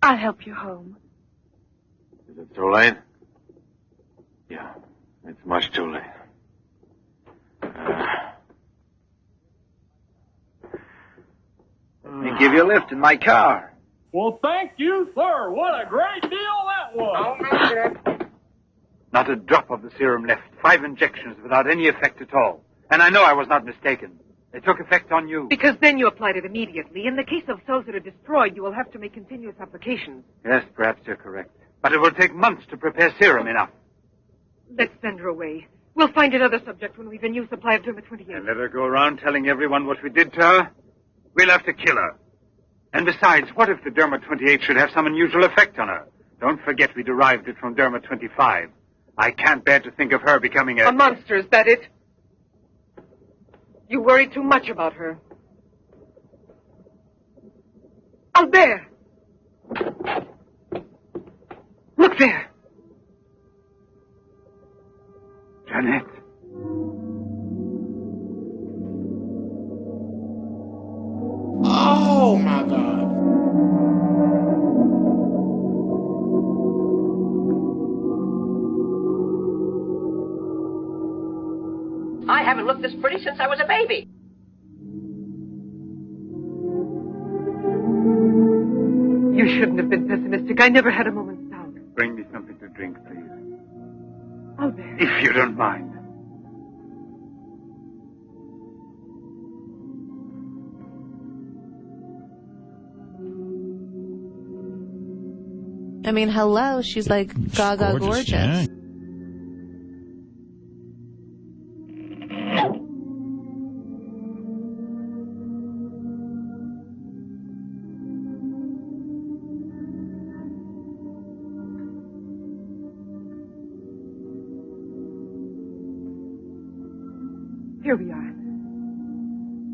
I'll help you home. Is it too late? Yeah, it's much too late. Let me give you a lift in my car. Well, thank you, sir. What a great deal that was. Not a drop of the serum left. 5 injections without any effect at all. And I know I was not mistaken. They took effect on you. Because then you applied it immediately. In the case of cells that are destroyed, you will have to make continuous applications. Yes, perhaps you're correct. But it will take months to prepare serum enough. Let's send her away. We'll find another subject when we've a new supply of Derma 28. And let her go around telling everyone what we did to her? We'll have to kill her. And besides, what if the Derma 28 should have some unusual effect on her? Don't forget we derived it from Derma 25. I can't bear to think of her becoming A monster, is that it? You worry too much about her. Albert! Look there! Jeanette. Oh, my God. I haven't looked this pretty since I was a baby. You shouldn't have been pessimistic. I never had a moment's doubt. Bring me something to drink, please. Albert. If you don't mind. I mean, hello, she's like gaga gorgeous. Yeah. Here we are.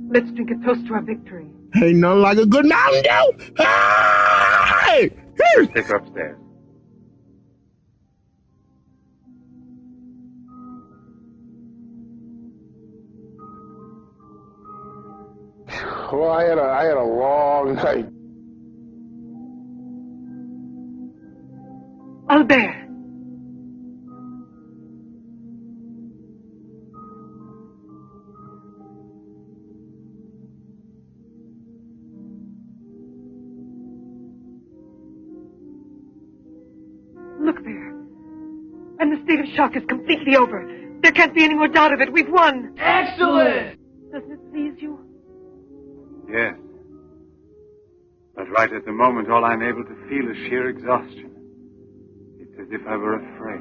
Let's drink a toast to our victory. Ain't nothing like a good Mountain Dew. Hey! Take her upstairs. Well, I had a long night. Albert. Look there. And the state of shock is completely over. There can't be any more doubt of it. We've won. Excellent! Doesn't it please you? Yes. But right at the moment, all I'm able to feel is sheer exhaustion. It's as if I were afraid.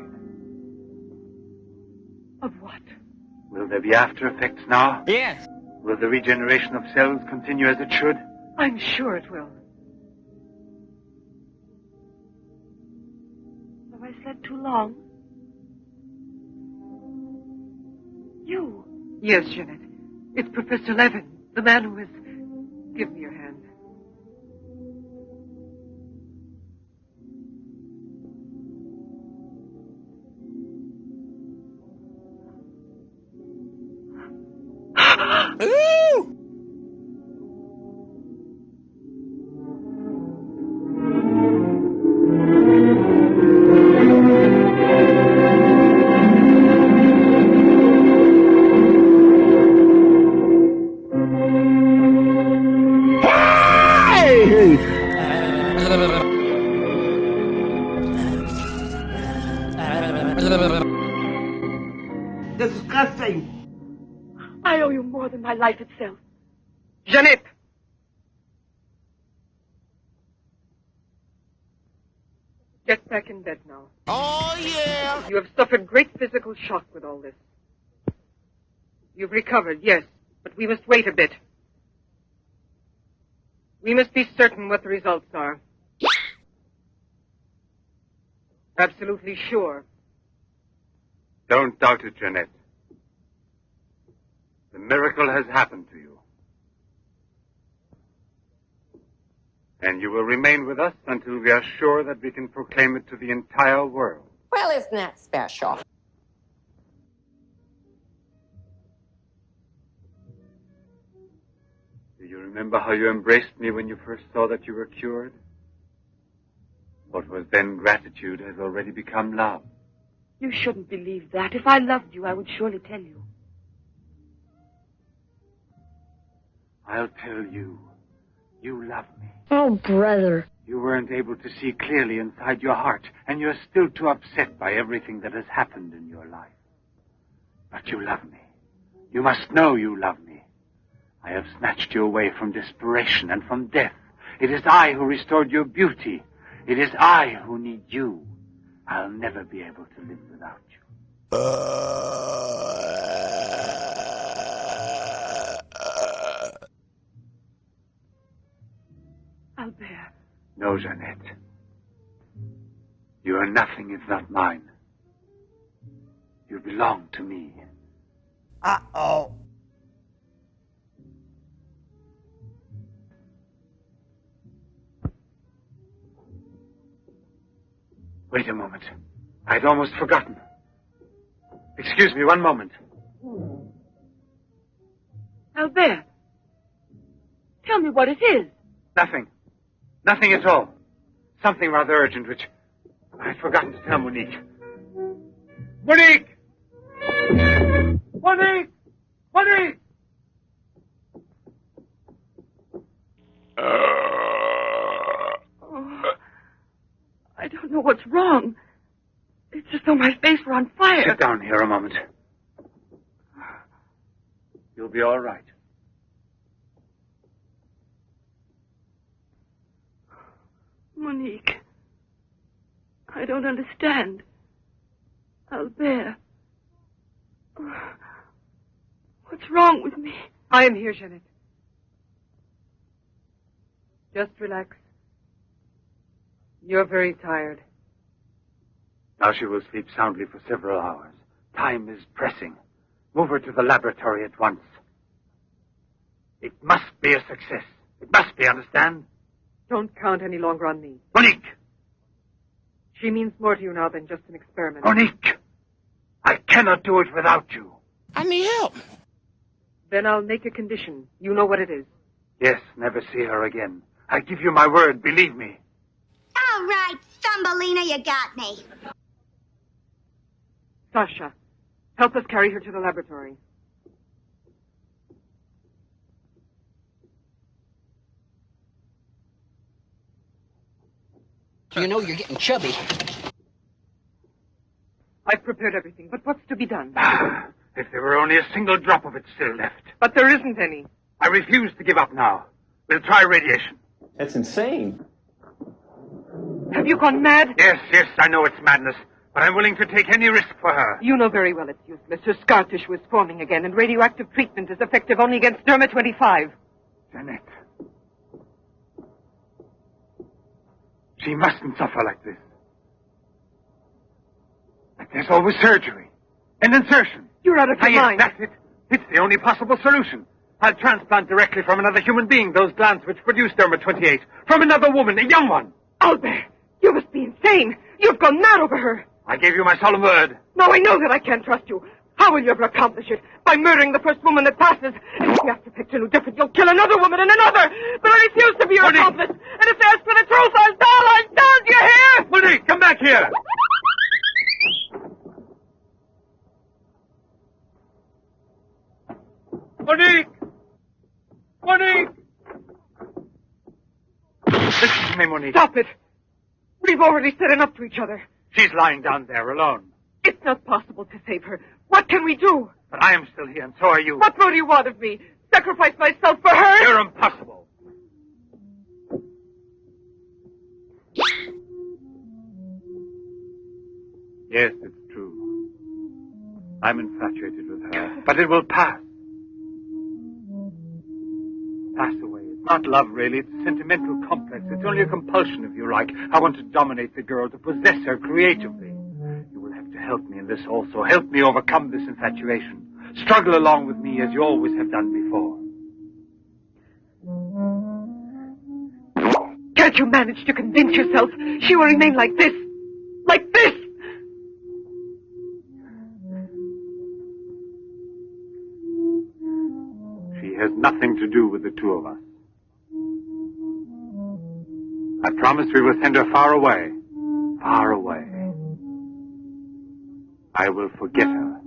Of what? Will there be after effects now? Yes. Will the regeneration of cells continue as it should? I'm sure it will. Have I slept too long? You? Yes, Jeanette. It's Professor Levin, the man who has... Give me your hand. Ooh! Disgusting. I owe you more than my life itself. Jeanette! Get back in bed now. Oh, yeah. You have suffered great physical shock with all this. You've recovered, yes, but we must wait a bit. We must be certain what the results are. Absolutely sure. Don't doubt it, Jeanette. The miracle has happened to you. And you will remain with us until we are sure that we can proclaim it to the entire world. Well, isn't that special? Do you remember how you embraced me when you first saw that you were cured? What was then gratitude has already become love. You shouldn't believe that. If I loved you, I would surely tell you. I'll tell you. You love me. Oh, brother. You weren't able to see clearly inside your heart, and you're still too upset by everything that has happened in your life. But you love me. You must know you love me. I have snatched you away from desperation and from death. It is I who restored your beauty. It is I who need you. I'll never be able to live without you. Albert. No, Jeanette. You are nothing if not mine. You belong to me. Uh-oh. Wait a moment. I'd almost forgotten. Excuse me, one moment. Albert. Tell me what it is. Nothing. Nothing at all. Something rather urgent, which I'd forgotten to tell Monique. Monique! Monique! Monique! I don't know what's wrong. It's just though my face were on fire. Sit down here a moment. You'll be all right. Monique. I don't understand. Albert. What's wrong with me? I am here, Jeanette. Just relax. You're very tired. Now she will sleep soundly for several hours. Time is pressing. Move her to the laboratory at once. It must be a success. It must be, understand? Don't count any longer on me. Monique! She means more to you now than just an experiment. Monique! I cannot do it without you. I need help. Then I'll make a condition. You know what it is. Yes, never see her again. I give you my word, believe me. All right, Thumbelina, you got me. Sasha, help us carry her to the laboratory. You know you're getting chubby. I've prepared everything, but what's to be done? If there were only a single drop of it still left. But there isn't any. I refuse to give up now. We'll try radiation. That's insane. Have you gone mad? Yes, I know it's madness, but I'm willing to take any risk for her. You know very well it's useless. Her scar tissue is forming again, and radioactive treatment is effective only against derma-25. Jeanette. She mustn't suffer like this. But there's always surgery. And insertion. You're out of your mind. That's it. It's the only possible solution. I'll transplant directly from another human being those glands which produce derma-28. From another woman, a young one. Albert, you must be insane. You've gone mad over her. I gave you my solemn word. Now I know that I can't trust you. How will you ever accomplish it? By murdering the first woman that passes. And if you have to pick two different, you'll kill another woman and another. But I refuse to be your accomplice. And if they ask for the truth, I'll tell. Do you hear? Monique, come back here. Monique! Monique! Listen to me, Monique. Stop it. We've already set enough to each other. She's lying down there alone. It's not possible to save her. What can we do? But I am still here, and so are you. What more do you want of me? Sacrifice myself for her? You're impossible. Yes, it's true. I'm infatuated with her. But it will pass. Pass away. It's not love, really. It's a sentimental complex. It's only a compulsion, if you like. I want to dominate the girl, to possess her creatively. You will have to help me in this also. Help me overcome this infatuation. Struggle along with me as you always have done before. Can't you manage to convince yourself she will remain like this? Like this? She He has nothing to do with the two of us. I promise we will send her far away. Far away. I will forget her.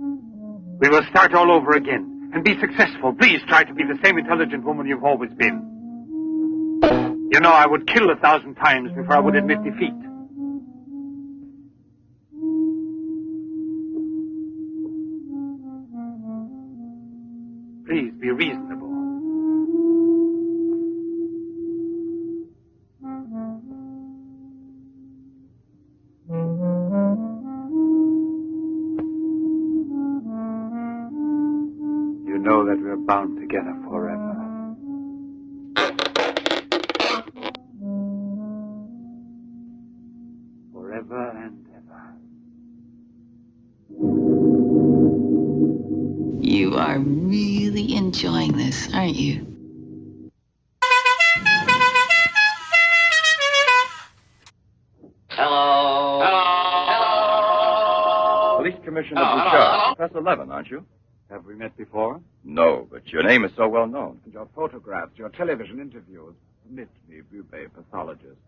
We will start all over again and be successful. Please try to be the same intelligent woman you've always been. You know, I would kill 1,000 times before I would admit defeat. Please be reasonable. You know that we're bound together forever. Forever and ever. You are really enjoying this, aren't you? Hello. Hello. Police Commissioner Bouchard. Press 11, aren't you? Have we met before? No, but your name is so well known. And your photographs, your television interviews. Permit me, Bube, pathologist.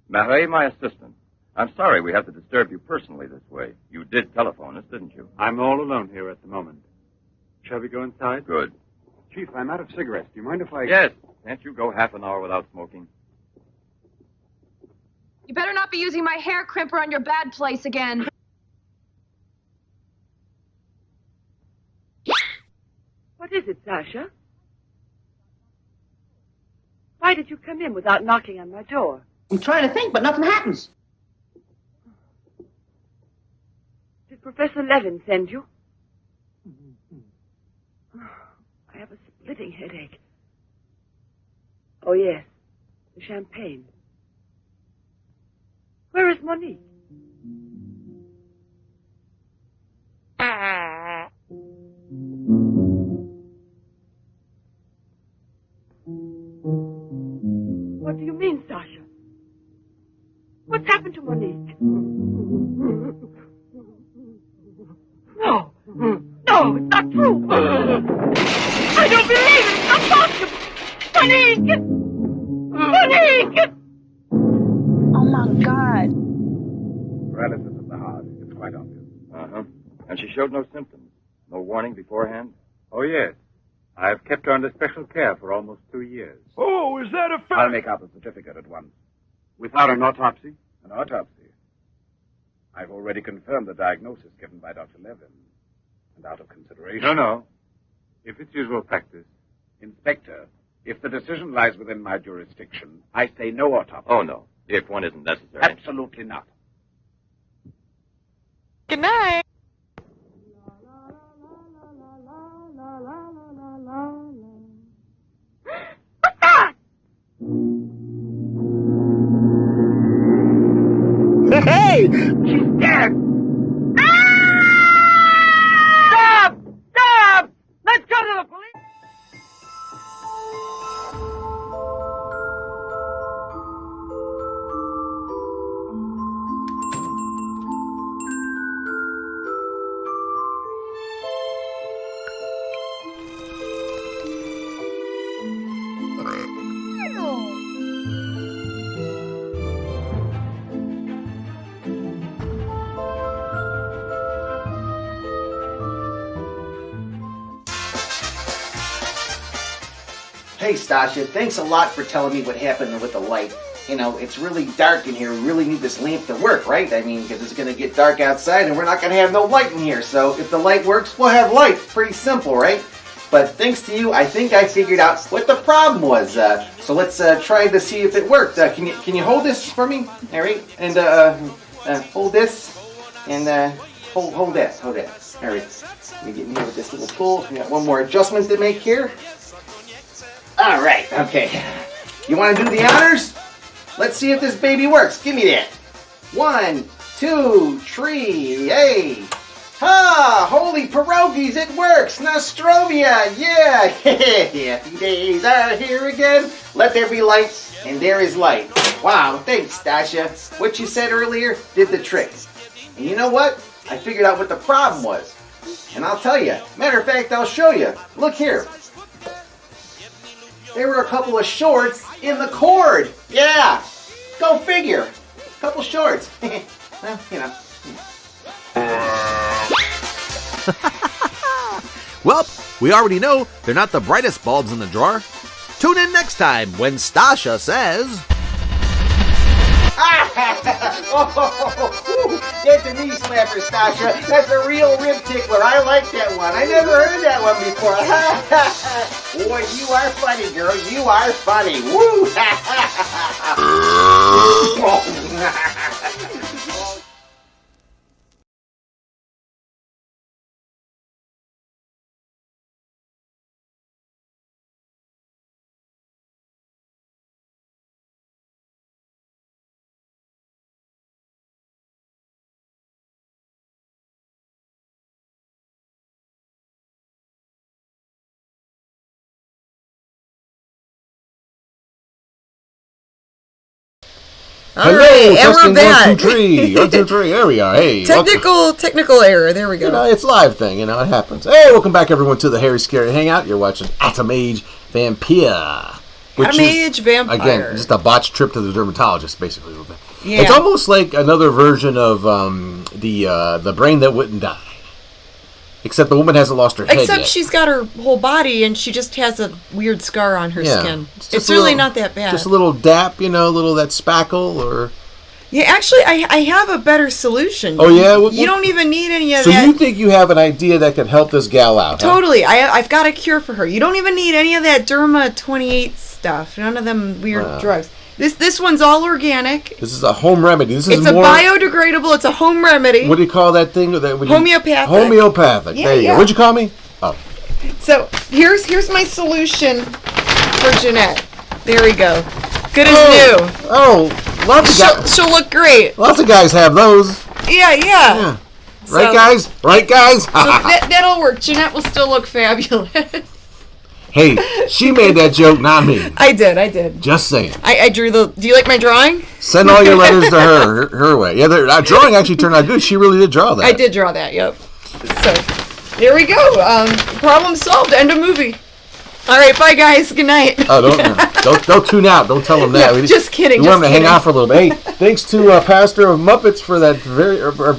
Marais, my assistant. I'm sorry we have to disturb you personally this way. You did telephone us, didn't you? I'm all alone here at the moment. Shall we go inside? Good. Chief, I'm out of cigarettes. Do you mind if I... Yes. Can't you go half an hour without smoking? You better not be using my hair crimper on your bad place again. What is it, Sasha? Why did you come in without knocking on my door? I'm trying to think, but nothing happens. Did Professor Levin send you? I have a splitting headache. Oh, yes. The champagne. Where is Monique? What do you mean, Sasha? What's happened to Monique? No. No, it's not true. I don't believe it. It's not possible. Monique! Monique! Oh, my God. Paralysis of the heart. It's quite obvious. Uh-huh. And she showed no symptoms? No warning beforehand? Oh, yes. I've kept her under special care for almost 2 years. Oh, is that a fact? I'll make out the certificate at once. Without an autopsy? An autopsy. I've already confirmed the diagnosis given by Dr. Levin. And out of consideration... No. If it's usual practice. Inspector, if the decision lies within my jurisdiction, I say no autopsy. Oh, no. If one isn't necessary. Absolutely not. Good night. Hey! She's dead! Stop! Stop! Let's go to the police! Hey, Stasha, thanks a lot for telling me what happened with the light. You know, it's really dark in here. We really need this lamp to work, right? I mean, because it's going to get dark outside and we're not going to have no light in here. So if the light works, we'll have light. Pretty simple, right? But thanks to you, I think I figured out what the problem was. So let's try to see if it worked. Can you hold this for me? All right. And hold this. And hold that. Hold that. All right. Let me get in here with this little tool. We got one more adjustment to make here. All right, okay. You want to do the honors? Let's see if this baby works. Give me that. 1, 2, 3, hey. Ah, holy pierogies, it works. Nostrovia, yeah. Happy days are here again. Let there be light, and there is light. Wow, thanks, Stasha. What you said earlier did the trick. And you know what? I figured out what the problem was. And I'll tell you. Matter of fact, I'll show you. Look here. there were a couple of shorts in the cord. Yeah, go figure. A couple shorts. Well, you know. Well, we already know they're not the brightest bulbs in the drawer. Tune in next time when Stasha says... That's a knee slapper, Stasha. That's a real rib tickler. I like that one. I never heard that one before. Boy, you are funny, girl. You are funny. Woo! All right, and we're back. 1, 2, 3. 1, 2, 3. There we are. Hey, technical error. There we go. You know, it's live thing. You know, it happens. Hey, welcome back, everyone, to the Harry Scary Hangout. You're watching Atom Age Vampire. Atom Age Vampire. Again, just a botched trip to the dermatologist, basically. Yeah. It's almost like another version of the Brain That Wouldn't Die. Except the woman hasn't lost her head Except yet. she's got her whole body, and she just has a weird scar on her skin. It's really not that bad. Just a little dap, you know, a little that spackle, or... Yeah, actually, I have a better solution. Oh, yeah? You don't even need any of that. So you think you have an idea that could help this gal out, huh? Totally. I've got a cure for her. You don't even need any of that Derma 28 stuff. None of them weird drugs. This one's all organic. This is a home remedy. It's biodegradable. It's a home remedy. What do you call that thing? Homeopathic. Homeopathic. Yeah, there you go. What'd you call me? Oh. So here's my solution for Jeanette. There we go. Good as new. Oh, lots of guys. She'll look great. Lots of guys have those. Yeah. Right, guys? Right, guys? So that'll work. Jeanette will still look fabulous. Hey, she made that joke, not me. I did. Just saying. I drew the... Do you like my drawing? Send all your letters to her way. Yeah, our drawing actually turned out good. She really did draw that. I did draw that, yep. So, there we go. Problem solved. End of movie. All right, bye, guys. Good night. Oh, don't tune out. Don't tell them that. No, just kidding. We want them to hang out for a little bit. Hey, thanks to Pastor of Muppets for that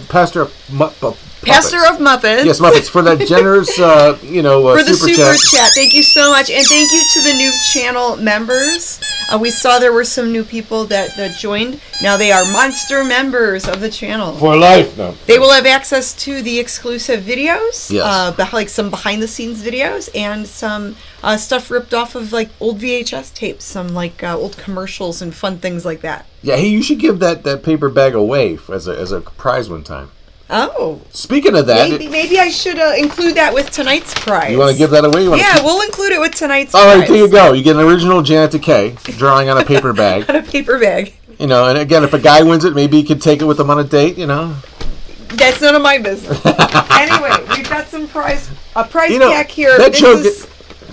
Pastor of Muppets. Yes, Muppets for that generous, for the super chat. Thank you so much, and thank you to the new channel members. We saw there were some new people that joined. Now they are monster members of the channel for life. No, they will have access to the exclusive videos. Yes, like some behind-the-scenes videos and some stuff ripped off of like old VHS tapes, some like old commercials and fun things like that. Yeah, hey, you should give that paper bag away as a prize one time. Oh. Speaking of that... Maybe I should include that with tonight's prize. You want to give that away? We'll include it with tonight's prize. All right, there you go. You get an original Janet Decay drawing on a paper bag. On a paper bag. You know, and again, if a guy wins it, maybe he could take it with him on a date, you know. That's none of my business. Anyway, we've got some prize pack here. This is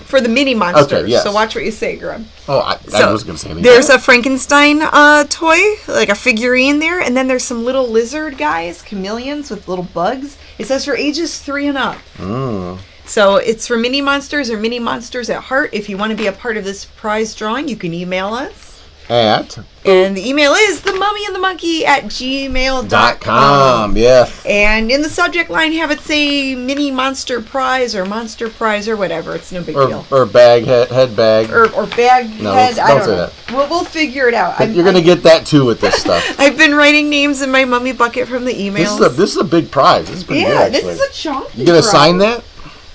for the mini monsters. Okay, yes. So watch what you say, Grub. Oh, I was going to say anything. There's a Frankenstein toy, like a figurine there, and then there's some little lizard guys, chameleons with little bugs. It says for ages 3 and up. Mm. So it's for mini monsters or mini monsters at heart. If you want to be a part of this prize drawing, you can email us. And the email is themummyandthemonkey@gmail.com. Yes. And in the subject line, have it say mini monster prize or monster prize or whatever. It's no big deal. Or bag, head bag. Or bag, head. I don't know. That. We'll figure it out. You're going to get that too with this stuff. I've been writing names in my mummy bucket from the emails. This is a big prize. This is pretty good. Yeah, this is a chunky You going to sign that?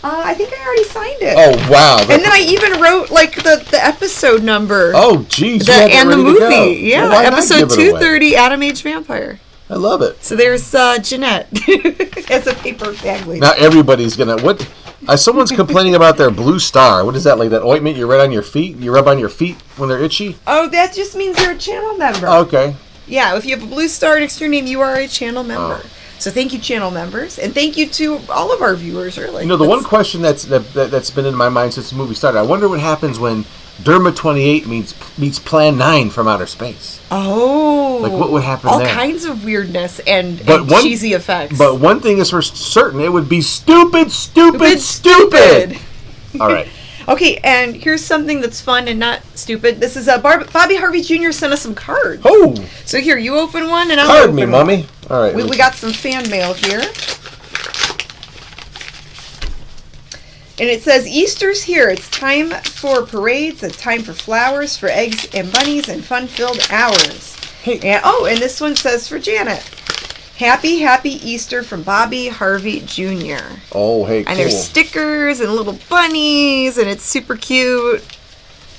I think I already signed it. Oh, wow. And then I even wrote, like, the episode number. Oh, geez. And the movie. Yeah, well, episode 230, Atom Age Vampire. I love it. So there's Jeanette as a paper bag lady. Now everybody's going to... someone's complaining about their blue star. What is that, like that ointment you rub on your feet? You rub on your feet when they're itchy? Oh, that just means you're a channel member. Okay. Yeah, if you have a blue star next to your name, you are a channel member. Oh. So thank you, channel members, and thank you to all of our viewers, really. The one question that's been in my mind since the movie started, I wonder what happens when Derma 28 meets Plan 9 from outer space. Oh. Like, what would happen there? All kinds of weirdness and cheesy effects. But one thing is for certain, it would be stupid. All right. Okay, and here's something that's fun and not stupid. This is Bobby Harvey Jr. sent us some cards. Oh! So here, you open one and I'll Card open me, one. Mummy. All right. We got some fan mail here. And it says, Easter's here. It's time for parades, it's time for flowers, for eggs and bunnies, and fun-filled hours. Hey. And this one says for Janet. Happy, happy Easter from Bobby Harvey Jr. Oh, hey, cool. And there's stickers and little bunnies, and it's super cute.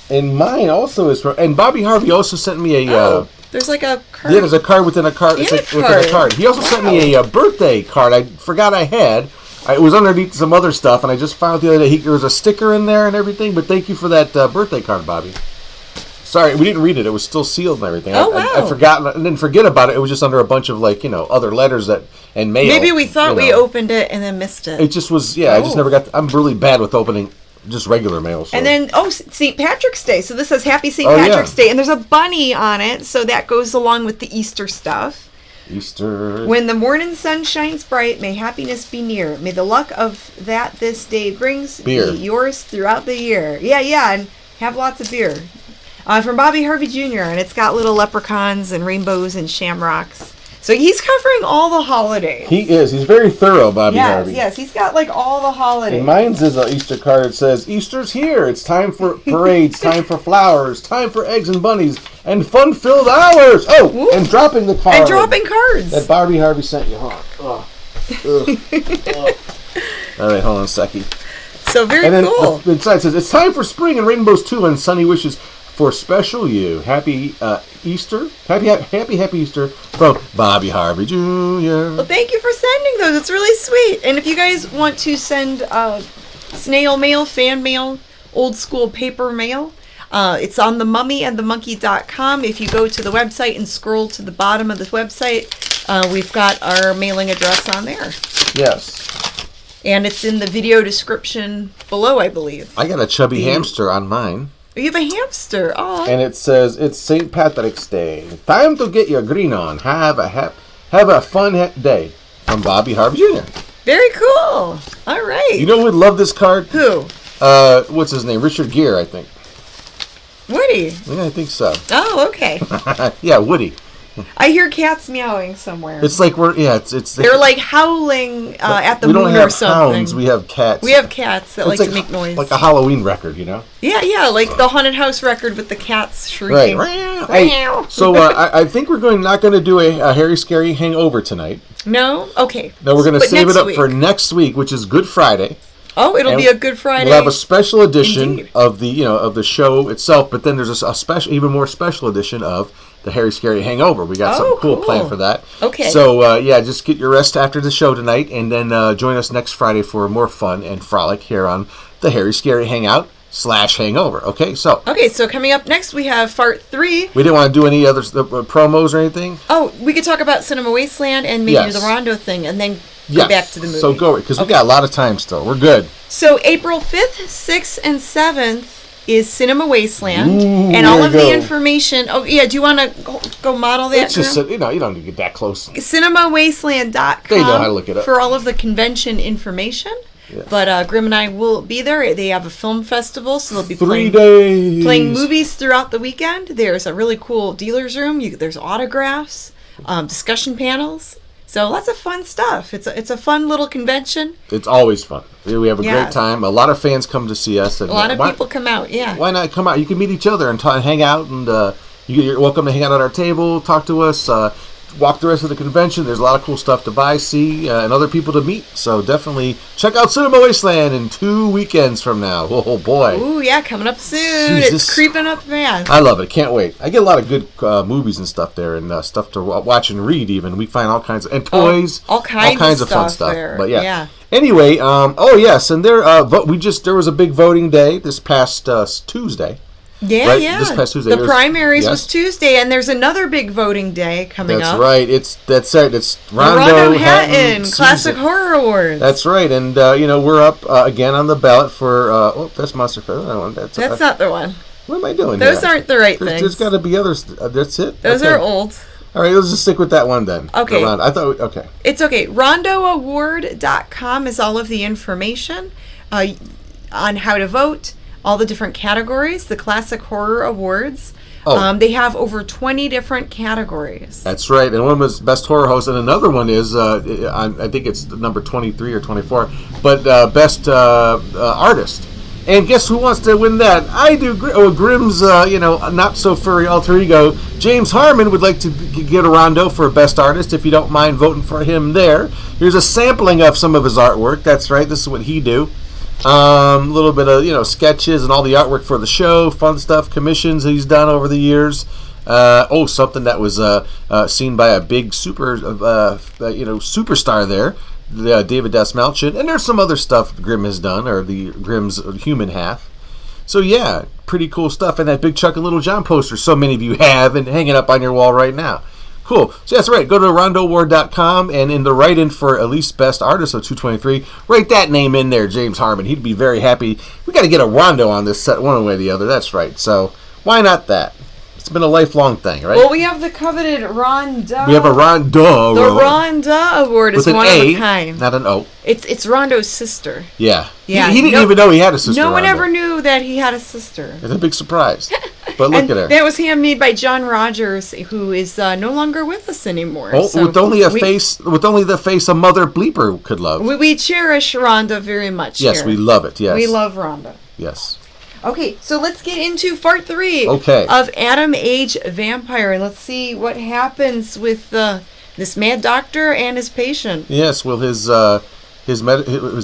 And mine also is from... And Bobby Harvey also sent me a... there's like a card. Yeah, there's a card within a card. It's like within a card. He also sent me a birthday card I forgot I had. It was underneath some other stuff, and I just found the other day there was a sticker in there and everything, but thank you for that birthday card, Bobby. Sorry, we didn't read it. It was still sealed and everything. Oh, wow. I forgot and didn't forget about it. It was just under a bunch of, like, other letters and mail. Maybe we thought we opened it and then missed it. It just was, I just never got... I'm really bad with opening just regular mail. So. And then, St. Patrick's Day. So this says Happy St. Patrick's Day, and there's a bunny on it, so that goes along with the Easter stuff. Easter. When the morning sun shines bright, may happiness be near. May the luck of that this day brings beer. be yours throughout the year. Yeah, and have lots of beer. From Bobby Harvey Jr., and it's got little leprechauns and rainbows and shamrocks. So he's covering all the holidays. He is. He's very thorough, Bobby Harvey. Yes, he's got like all the holidays. And mine's is an Easter card. It says, Easter's here. It's time for parades, time for flowers, time for eggs and bunnies, and fun-filled hours. Oh, ooh. And dropping the card. And dropping cards. That Bobby Harvey sent you. Oh. All right, hold on a second. So very cool. Inside it says, it's time for spring and rainbows too, and sunny wishes for special you. Happy Easter. Happy Easter from Bobby Harvey Jr. Well, thank you for sending those. It's really sweet. And if you guys want to send snail mail, fan mail, old school paper mail, it's on themummyandthemonkey.com. If you go to the website and scroll to the bottom of the website, we've got our mailing address on there. Yes. And it's in the video description below, I believe. I got a chubby hamster on mine. You have a hamster. Oh. And it says, it's St. Patrick's Day. Time to get your green on. Have a fun day. From Bobby Harvey Jr. Very cool. All right. You know who would love this card? Who? What's his name? Richard Gere, I think. Woody? Yeah, I think so. Oh, okay. Yeah, Woody. I hear cats meowing somewhere. It's like it's they're like howling at the moon or something. We don't have hounds, we have cats. We have cats that like to make noise. Like a Halloween record, Yeah, like the haunted house record with the cats shrieking. Right. Hey, so I think we're not going to do a Harry Scary Hangover tonight. No? Okay. No, we're going to save it up for next week, which is Good Friday. Oh, it'll be a Good Friday. We'll have a special edition of the of the show itself, but then there's a special, even more special edition of the Harry Scary Hangover. We got something cool planned for that. Okay. So just get your rest after the show tonight, and then join us next Friday for more fun and frolic here on the Harry Scary Hangout / Hangover. Okay, so coming up next we have part 3. We didn't want to do any other promos or anything. Oh, we could talk about Cinema Wasteland and maybe the Rondo thing, and then go back to the movie. So go, because we got a lot of time still. We're good. So April 5th, 6th, and 7th is Cinema Wasteland, Ooh, and all of the information. Oh yeah, do you want to go model that? It's just you don't need to get that close. CinemaWasteland.com. They know how to look it up for all of the convention information. Yeah. But Grim and I will be there. They have a film festival, so they'll be 3 days playing movies throughout the weekend. There's a really cool dealer's room. There's autographs, discussion panels. So lots of fun stuff. It's a fun little convention. It's always fun. We have a great time. A lot of fans come to see us. And a lot of people come out, yeah. Why not come out? You can meet each other and hang out, and you're welcome to hang out at our table, talk to us, walk the rest of the convention. There's a lot of cool stuff to buy, see, and other people to meet. So definitely check out Cinema Wasteland in 2 weekends from now. Oh, boy. Ooh, yeah, coming up soon. Jesus. It's creeping up fast. I love it. Can't wait. I get a lot of good movies and stuff there, and stuff to watch and read even. We find all kinds of, and toys. All kinds of fun stuff. There. But yeah. Anyway, and there was a big voting day this past Tuesday. Yeah, right? yeah. This past Tuesday. The primaries was Tuesday, and there's another big voting day coming up. That's right. It's Rondo Hatton Classic Horror Awards. That's right, and we're up again on the ballot for that's Monster Fest. That's not the one. What am I doing? Those aren't the right things. There's got to be others. That's it. Those are old. All right, let's just stick with that one then. Okay. I thought okay. It's okay. RondoAward.com is all of the information on how to vote. all the different categories, the Classic Horror Awards. Oh. They have over 20 different categories. That's right. And one was Best Horror Host, and another one is, I think it's number 23 or 24, but Best Artist. And guess who wants to win that? I do. Grimm's, not so furry alter ego, James Harmon, would like to get a rondo for Best Artist, if you don't mind voting for him there. Here's a sampling of some of his artwork. That's right. This is what he do. A little bit of, sketches and all the artwork for the show, fun stuff, commissions he's done over the years. Something that was seen by a big superstar there, David Dasmalchian, and there's some other stuff Grimm has done, or the Grimm's human half. So yeah, pretty cool stuff, and that big Chuck and Little John poster so many of you have and hanging up on your wall right now. Cool. So that's right. Go to rondoward.com, and in the write-in for at least Best Artist of 223, write that name in there, James Harmon. He'd be very happy. We got to get a rondo on this set one way or the other. That's right. So why not that? It's been a lifelong thing, right? Well, we have the coveted Ronda. We have a Rondo. The Ronda Award is one of a kind. Not an O. It's Rondo's sister. Yeah. Yeah. He didn't even know he had a sister. No one Rondo. ever knew that he had a sister. It's a big surprise. But look at her. That was handmade by John Rogers, who is no longer with us anymore. Oh, so with only the face a mother bleeper could love. We cherish Rhonda very much. Yes, here. we love it. Yes, we love Rhonda. Yes. Okay, so let's get into part 3 of Adam Age Vampire, and let's see what happens with this mad doctor and his patient. Yes, well, his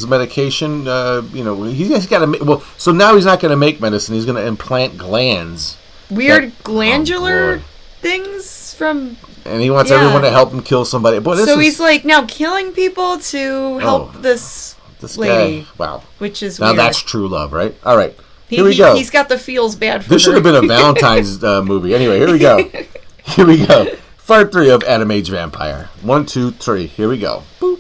medication. He's got to. So now he's not going to make medicine. He's going to implant glands. Weird glandular things from. And he wants everyone to help him kill somebody. Boy, he's like now killing people to help this lady. Guy. Wow. Which is now weird. That's true love, right? All right. Here we go. He's got the feels bad for This should have been a Valentine's movie. Anyway, here we go. Here we go. Part 3 of Adam Age Vampire. 1, 2, 3. Here we go. Boop.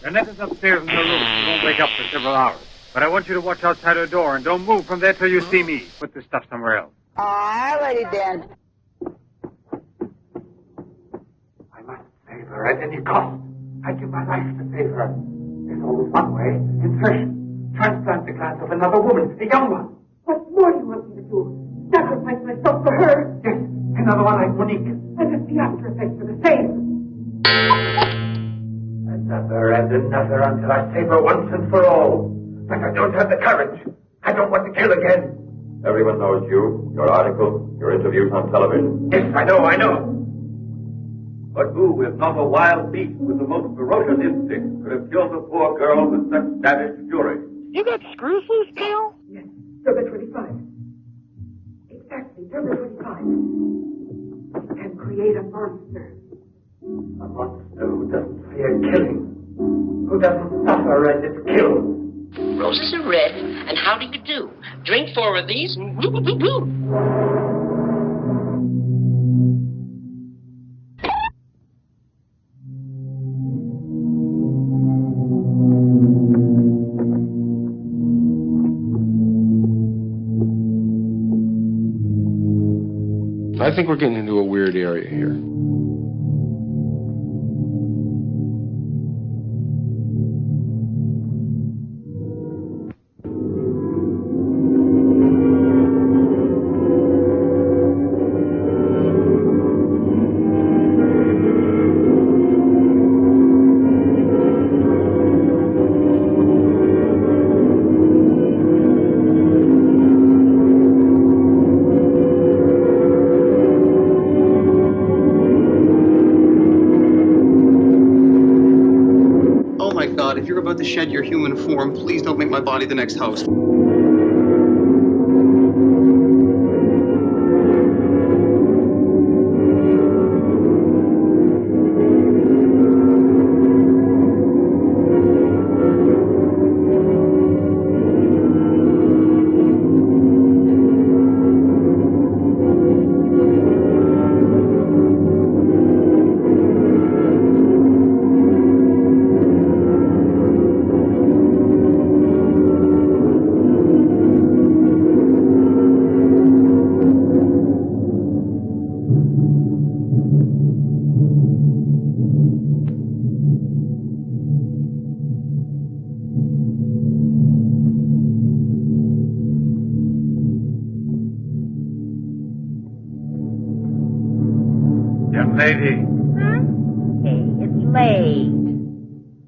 Janetta's upstairs in her room. She won't wake up for several hours. But I want you to watch outside her door and don't move from there till you see me. Put the stuff somewhere else. All righty then. I must save her at any cost. I'd give my life to save her. There's always one way. Intermission. Transplant the glance of another woman, a young one. What more do you want me to do? Sacrifice myself for her? Yes, another one like Monique. As if the after effects are the same. Another and another until I save her once and for all. But I don't have the courage. I don't want to kill again. Everyone knows you, your articles, your interviews on television. Yes, I know. But who, if not a wild beast with the most ferocious instinct, could have killed a poor girl with such savage fury? You got screws loose, Cal? Yes, Turbo 25. Exactly, Turbo 25. It can create a monster. A monster who doesn't fear killing. Who doesn't suffer as it's killed. Roses are red, and how do you do? Drink 4 of these, and woo-woo-woo-woo. I think we're getting into a weird area here. If you're about to shed your human form, please don't make my body the next house. Young lady, Hey, it's late.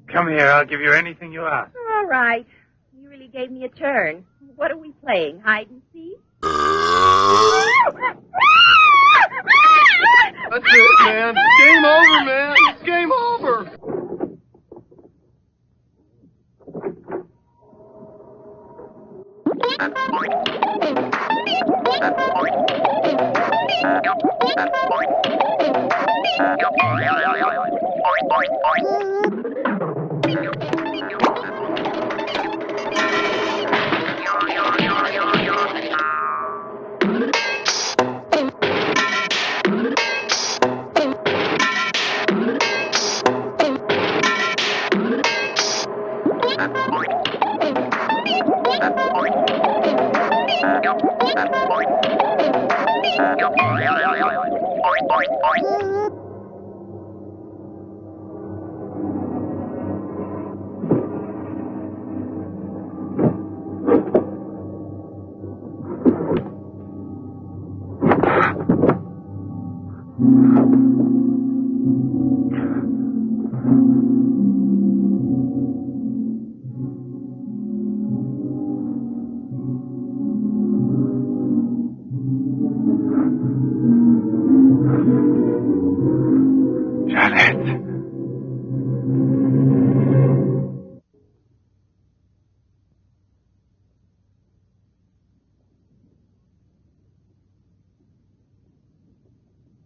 come here. I'll give you anything you ask. All right. You really gave me a turn. What are we playing, hide and seek? That's it, man. Game over, man. It's game over.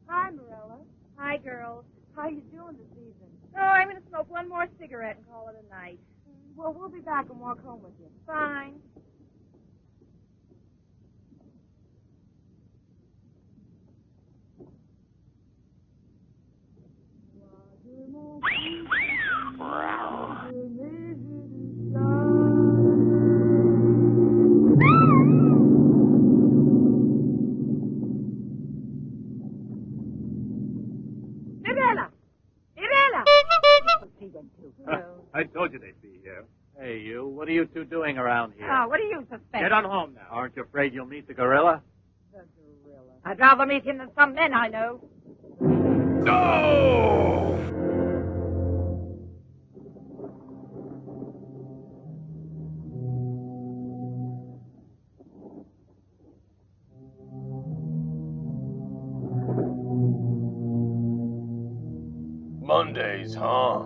Hi, Marilla. Hi, girls. How you doing this evening? Oh, I'm going to smoke one more cigarette and call it a night. Well, we'll be back and walk home with you. Fine. I told you they'd be here. Hey, you. What are you two doing around here? Oh, what do you suspect? Get on home now. Aren't you afraid you'll meet the gorilla? The gorilla. I'd rather meet him than some men I know. No! Mondays, huh?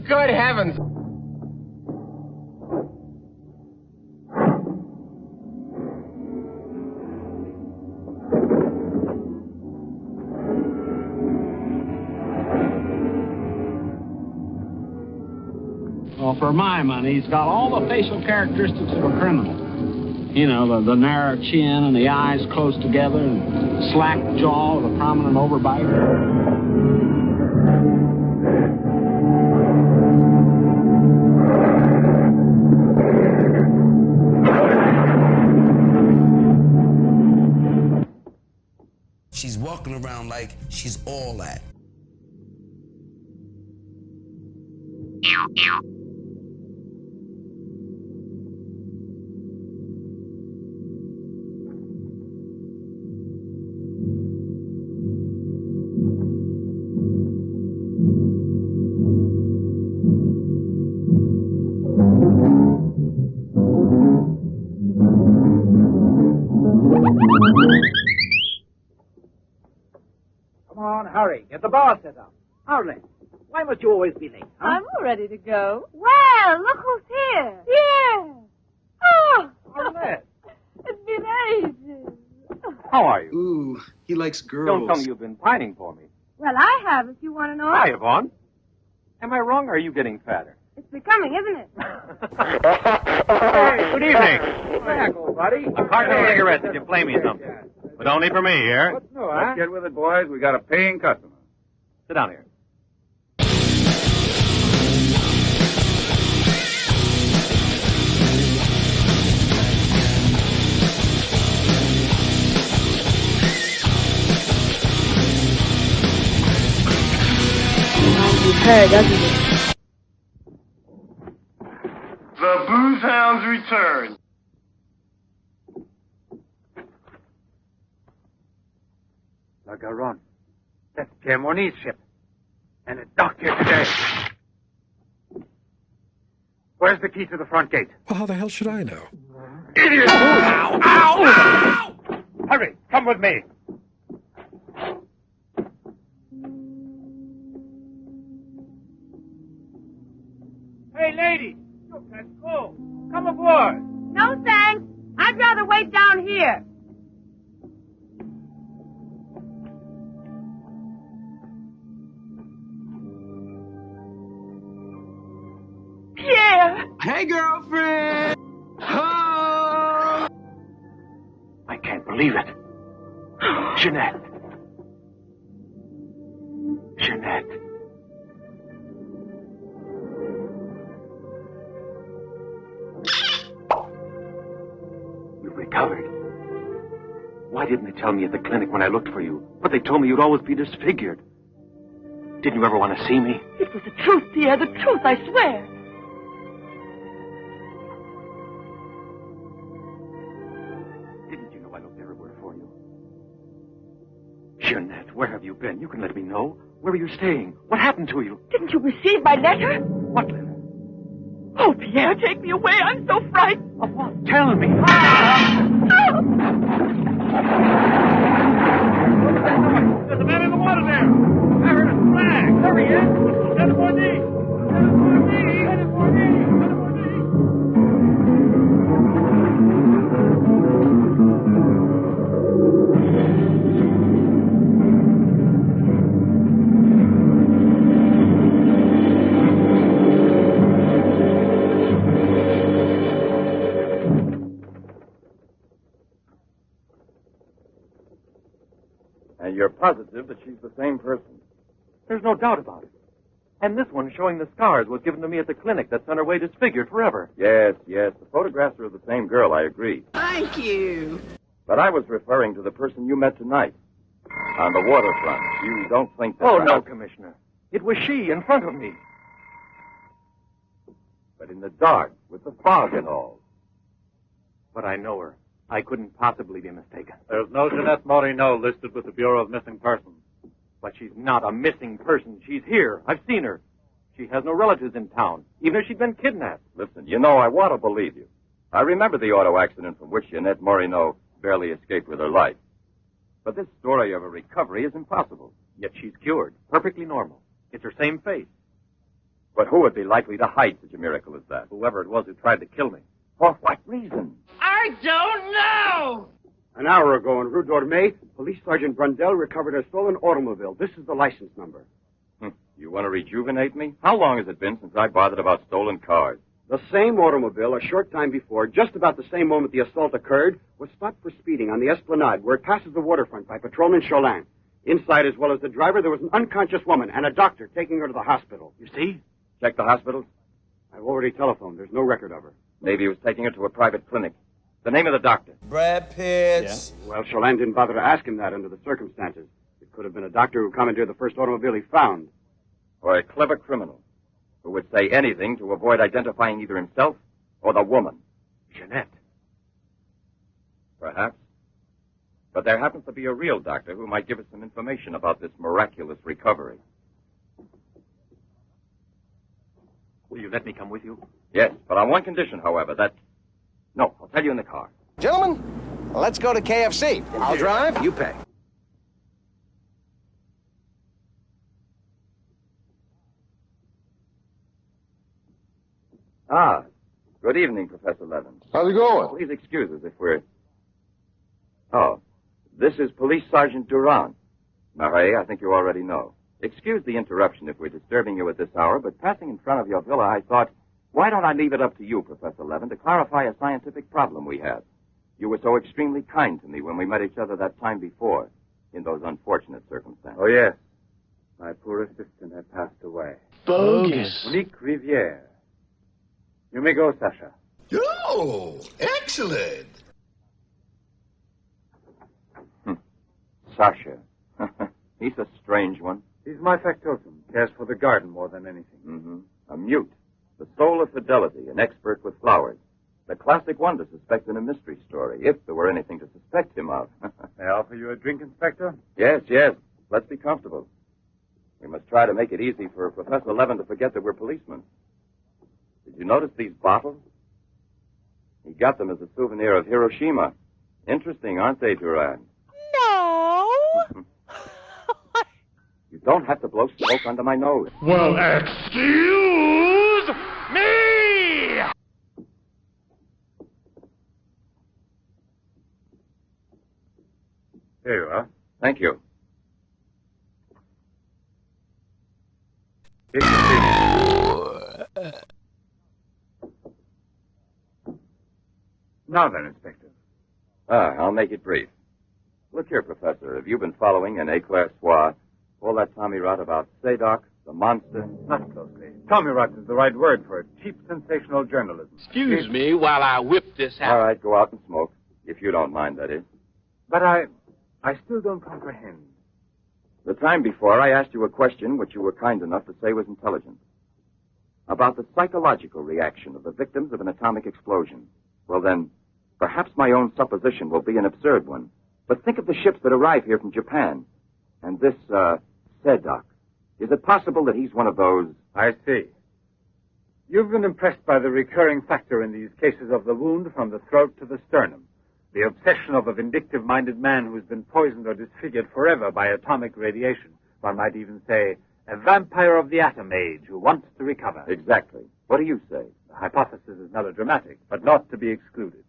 Good heavens! Well, for my money, he's got all the facial characteristics of a criminal. You know, the narrow chin and the eyes close together and slack jaw with a prominent overbite. She's walking around like she's all that. Come on, hurry. Get the bar set up. Arlen, why must you always be late, huh? I'm all ready to go. Well, look who's here. Yeah. Oh. Arlen. It's been ages. How are you? Ooh, he likes girls. Don't tell me you've been pining for me. Well, I have, if you want to know. Hi, Yvonne. Am I wrong, or are you getting fatter? It's becoming, isn't it? Hey, good evening. Back, old buddy. A carton of cigarettes. Did you play me something? But only for me here. What's new, Let's get with it, boys. We got a paying customer. Sit down here. You've heard, hasn't it? The Booze Hounds return. La Garonne. That's Pierre Mornay's ship. And it docked here today. Where's the key to the front gate? Well, how the hell should I know? Idiot! Ow! Ow! Ow! Hurry, come with me. Hey, lady, you can go. Come aboard. No, thanks. I'd rather wait down here. Pierre! Hey, girlfriend! Oh! I can't believe it. Jeanette. Jeanette. You've recovered. Why didn't they tell me at the clinic when I looked for you? But they told me you'd always be disfigured. Didn't you ever want to see me? It was the truth, Pierre, the truth, I swear. Didn't you know I looked everywhere for you? Jeanette, where have you been? You can let me know. Where are you staying? What happened to you? Didn't you receive my letter? What letter? Oh, Pierre, take me away. I'm so frightened. Of what? Tell me. There's a man in the water there. I heard a flag. There he is. Lieutenant Mornay. Lieutenant Mornay. Lieutenant Mornay. Lieutenant Mornay. And you're positive that she's the same person? There's no doubt about it. And this one showing the scars was given to me at the clinic that sent her away disfigured forever. Yes, yes. The photographs are of the same girl, I agree. Thank you. But I was referring to the person you met tonight. On the waterfront. You don't think that... Oh, no, Commissioner. It was she in front of me. But in the dark, with the fog and all. But I know her. I couldn't possibly be mistaken. There's no Jeanette Morino listed with the Bureau of Missing Persons. But she's not a missing person. She's here. I've seen her. She has no relatives in town, even if she'd been kidnapped. Listen, you know, I want to believe you. I remember the auto accident from which Jeanette Morino barely escaped with her life. But this story of a recovery is impossible. Yet she's cured. Perfectly normal. It's her same face. But who would be likely to hide such a miracle as that? Whoever it was who tried to kill me. For what reason? I don't know. An hour ago in Rue Dormay, Police Sergeant Brundell recovered a stolen automobile. This is the license number. You want to rejuvenate me? How long has it been since I bothered about stolen cars? The same automobile, a short time before, just about the same moment the assault occurred, was stopped for speeding on the Esplanade, where it passes the waterfront by Patrolman Cholin. Inside, as well as the driver, there was an unconscious woman and a doctor taking her to the hospital. You see? Check the hospitals? I've already telephoned. There's no record of her. Maybe he was taking her to a private clinic. The name of the doctor? Brad Pitt. Yeah? Well, Cholin didn't bother to ask him that under the circumstances. It could have been a doctor who commandeered the first automobile he found. Or a clever criminal who would say anything to avoid identifying either himself or the woman. Jeanette. Perhaps. But there happens to be a real doctor who might give us some information about this miraculous recovery. Will you let me come with you? Yes, but on one condition, however, that... No, I'll tell you in the car. Gentlemen, let's go to KFC. I'll drive, you pay. Ah, good evening, Professor Levin. How's it going? Please excuse us if we're... Oh, this is Police Sergeant Durand. Marais, I think you already know. Excuse the interruption if we're disturbing you at this hour, but passing in front of your villa, I thought, why don't I leave it up to you, Professor Levin, to clarify a scientific problem we have? You were so extremely kind to me when we met each other that time before, in those unfortunate circumstances. Oh, yes. My poor assistant had passed away. Bogus. Monique Riviere. You may go, Sasha. Oh, excellent. Sasha. He's a strange one. He's my factotum. Cares for the garden more than anything. Mm-hmm. A mute. The soul of fidelity, an expert with flowers. The classic one to suspect in a mystery story, if there were anything to suspect him of. May I offer you a drink, Inspector? Yes, yes. Let's be comfortable. We must try to make it easy for Professor Levin to forget that we're policemen. Did you notice these bottles? He got them as a souvenir of Hiroshima. Interesting, aren't they, Duran? No. You don't have to blow smoke under my nose. Well, excuse me! Here you are. Thank you. Now then, Inspector. I'll make it brief. Look here, Professor. Have you been following in Éclair Soir all that Tommy Rot about Sadok, the monster? Not closely. Tommy Rot is the right word for it. Cheap, sensational journalism. Excuse me while I whip this out. All right, go out and smoke. If you don't mind, that is. But I still don't comprehend. The time before, I asked you a question which you were kind enough to say was intelligent. About the psychological reaction of the victims of an atomic explosion. Well, then, perhaps my own supposition will be an absurd one. But think of the ships that arrive here from Japan. And this, Sadok. Is it possible that he's one of those? I see. You've been impressed by the recurring factor in these cases of the wound from the throat to the sternum. The obsession of a vindictive-minded man who's been poisoned or disfigured forever by atomic radiation. One might even say, a vampire of the atom age who wants to recover. Exactly. What do you say? The hypothesis is melodramatic, but not to be excluded.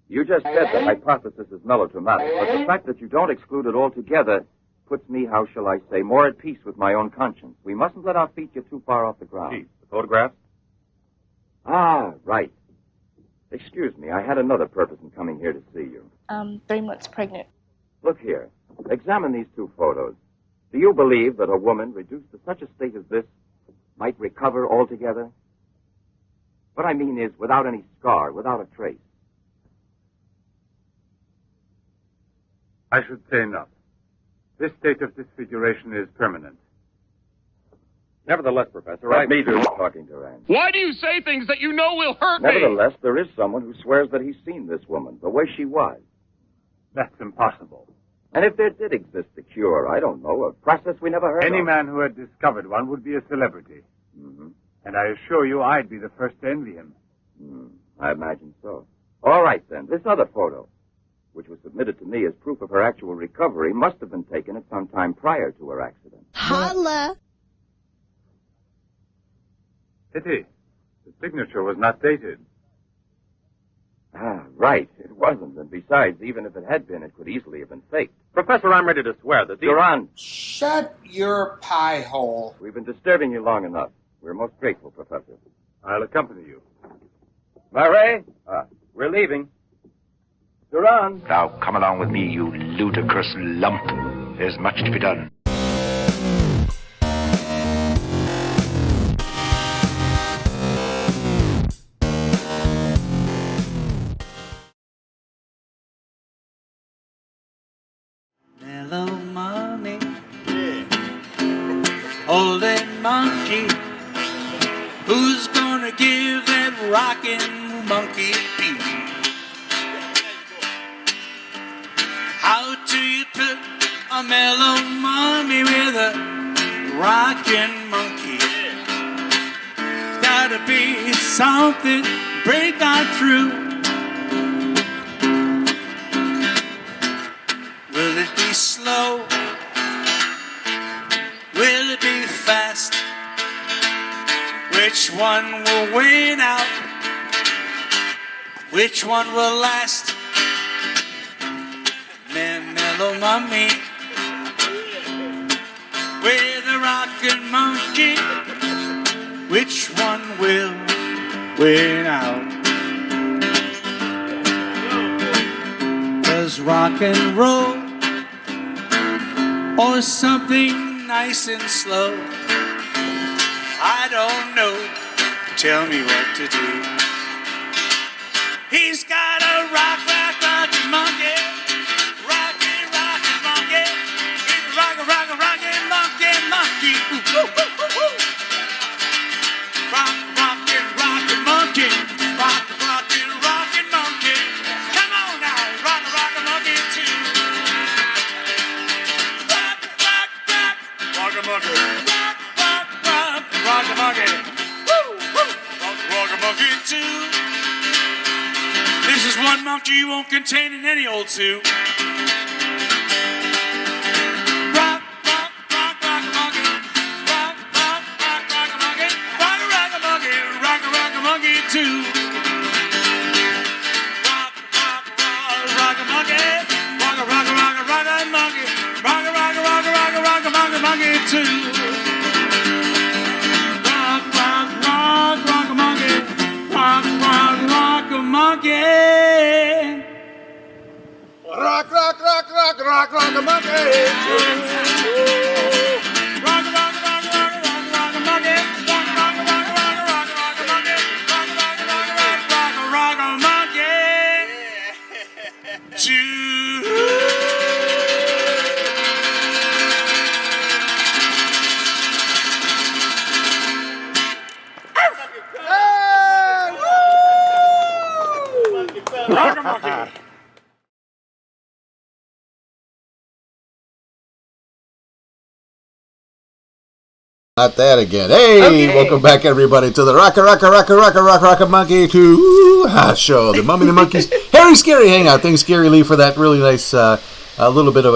You just said the hypothesis is melodramatic, but the fact that you don't exclude it altogether puts me, how shall I say, more at peace with my own conscience. We mustn't let our feet get too far off the ground. Chief, the photographs? Ah, right. Excuse me, I had another purpose in coming here to see you. 3 months pregnant. Look here. Examine these two photos. Do you believe that a woman reduced to such a state as this might recover altogether? What I mean is without any scar, without a trace. I should say not. This state of disfiguration is permanent. Nevertheless, Professor, I may do talking to Rand. Why do you say things that you know will hurt me? Nevertheless, there is someone who swears that he's seen this woman, the way she was. That's impossible. And if there did exist a cure, I don't know, a process we never heard of. Any man who had discovered one would be a celebrity. Mm-hmm. And I assure you I'd be the first to envy him. I imagine so. All right, then. This other photo, which was submitted to me as proof of her actual recovery, must have been taken at some time prior to her accident. Holla! Pity. The signature was not dated. Ah, right. It wasn't. And besides, even if it had been, it could easily have been faked. Professor, I'm ready to swear that You're on. Shut your pie hole. We've been disturbing you long enough. We're most grateful, Professor. I'll accompany you. Murray? We're leaving. Duran. Now come along with me, you ludicrous lump. There's much to be done. Hello, mommy. Holding monkey. Who's gonna give that rockin' monkey beat? How do you put a mellow mommy with a rockin' monkey? Gotta be something break on through. Will it be slow? Will it be fast? Which one will win out? Which one will last? Mellow mommy with a rockin' monkey. which one will win out? Does rock and roll or something nice and slow? I don't know. Tell me what to do. He's got a rock, rock, rocky monkey. Rocky, rocky monkey. He's a rock, rock, rocky monkey, monkey. Ooh, ooh, ooh, ooh, ooh. Rock, rocky, rocky monkey. Rock, rocky, rocky monkey. Come on now, rock, rocky monkey too. Rock, rock, rock. Rocky monkey. Rock, rock, rock. Rocky monkey. Woo, woo. Rock, rocky monkey too. This is one monkey you won't contain in any old zoo. Rock, rock, rock, rock a monkey. Rock, rock, rock, rock a monkey. Rock a monkey. Rock a monkey too. Rock, rock, rock, rock a monkey. Rock a monkey. Rock a monkey too. Rock, rock, rock, rock a monkey. Rock, rock, rock a monkey. Rock, rock, rock, rock, rock, rock a monkey. Rock, rock, rock, rock, rock, rock a monkey. Rock, rock, rock, rock, rock, rock a monkey. Rock, rock, rock, rock, rock a monkey. Rock a monkey. Not that again. Hey, Okay. welcome back, everybody, to the Rock a Monkey 2 show. The Mummy and the Monkeys. Harry Scary Hangout. Thanks, Gary Lee, for that really nice, a little bit of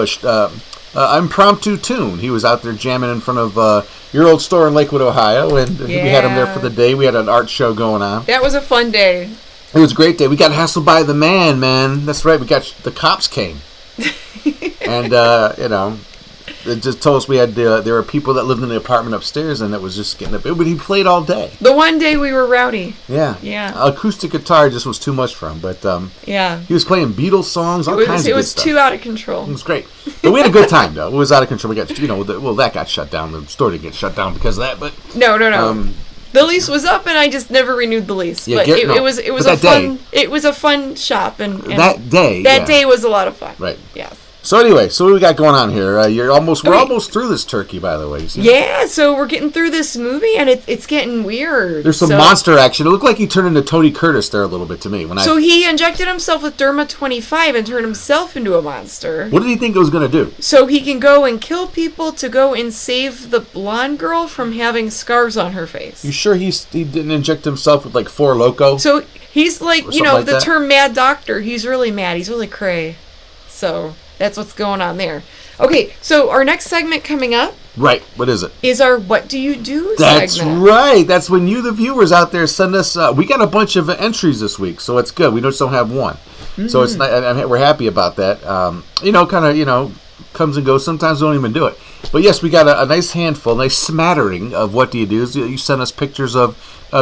a impromptu tune. He was out there jamming in front of your old store in Lakewood, Ohio, and we had him there for the day. We had an art show going on. That was a fun day. It was a great day. We got hassled by the man. That's right. The cops came. And, it just told us we had there were people that lived in the apartment upstairs, and it was just getting up. But he played all day. The one day we were rowdy. Yeah. Acoustic guitar just was too much for him, but he was playing Beatles songs, all kinds of good stuff. It was too out of control. It was great, but we had a good time though. It was out of control. We got that got shut down. The store didn't get shut down because of that, but no. The lease was up, and I just never renewed the lease. Yeah, but it was a fun. It was a fun shop, and that day was a lot of fun. Right. Yes. So anyway, so what we got going on here? We're almost through this turkey, by the way. You see? Yeah, so we're getting through this movie, and it's getting weird. There's some monster action. It looked like he turned into Tony Curtis there a little bit to me. He injected himself with Derma 25 and turned himself into a monster. What did he think it was going to do? So he can go and kill people to go and save the blonde girl from having scars on her face. You sure he didn't inject himself with like 4 Loko? So he's like, like the that? term mad doctor. He's really mad. He's really cray. So that's what's going on there. Okay, so our next segment coming up. Right, what is it? Is our What Do You Do That's segment. right. That's when you, the viewers out there, send us. We got a bunch of entries this week, so it's good. We just don't have one. Mm-hmm. So it's we're happy about that. Comes and goes. Sometimes we don't even do it. But yes, we got a nice handful, nice smattering of What Do You Do. You send us pictures of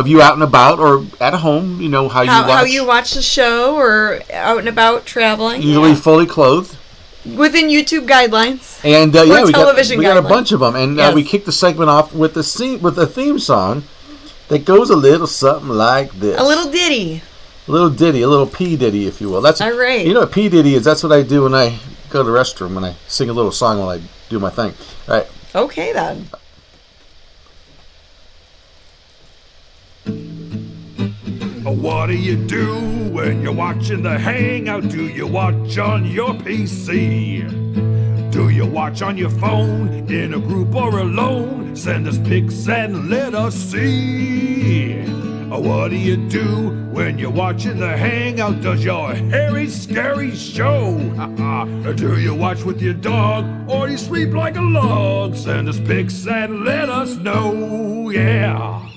you out and about or at home, how you watch the show or out and about traveling. Usually fully clothed. Within YouTube guidelines. And we got a bunch of them. And yes. We kicked the segment off with a theme song that goes a little something like this. A little ditty. A little P Diddy, if you will. That's all right. You know what P Diddy is? That's what I do when I go to the restroom, when I sing a little song while I do my thing. All right. Okay, then. What do you do when you're watching the Hangout? Do you watch on your PC? Do you watch on your phone, in a group or alone? Send us pics and let us see. What do you do when you're watching the Hangout? Does your hairy, scary show? Do you watch with your dog or you sleep like a log? Send us pics and let us know, yeah.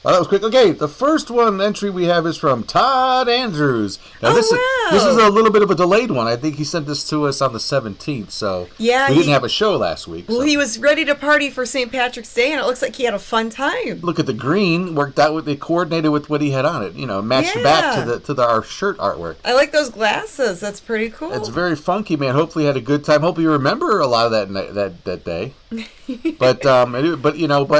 Well, that was quick. Okay, the first one entry we have is from Todd Andrews. Now, this is a little bit of a delayed one. I think he sent this to us on the 17th, so we didn't have a show last week. Well, he was ready to party for St. Patrick's Day, and it looks like he had a fun time. Look at the green. Worked out. They coordinated with what he had on it. Matched back to our shirt artwork. I like those glasses. That's pretty cool. It's very funky, man. Hopefully, he had a good time. Hope you remember a lot of that day. But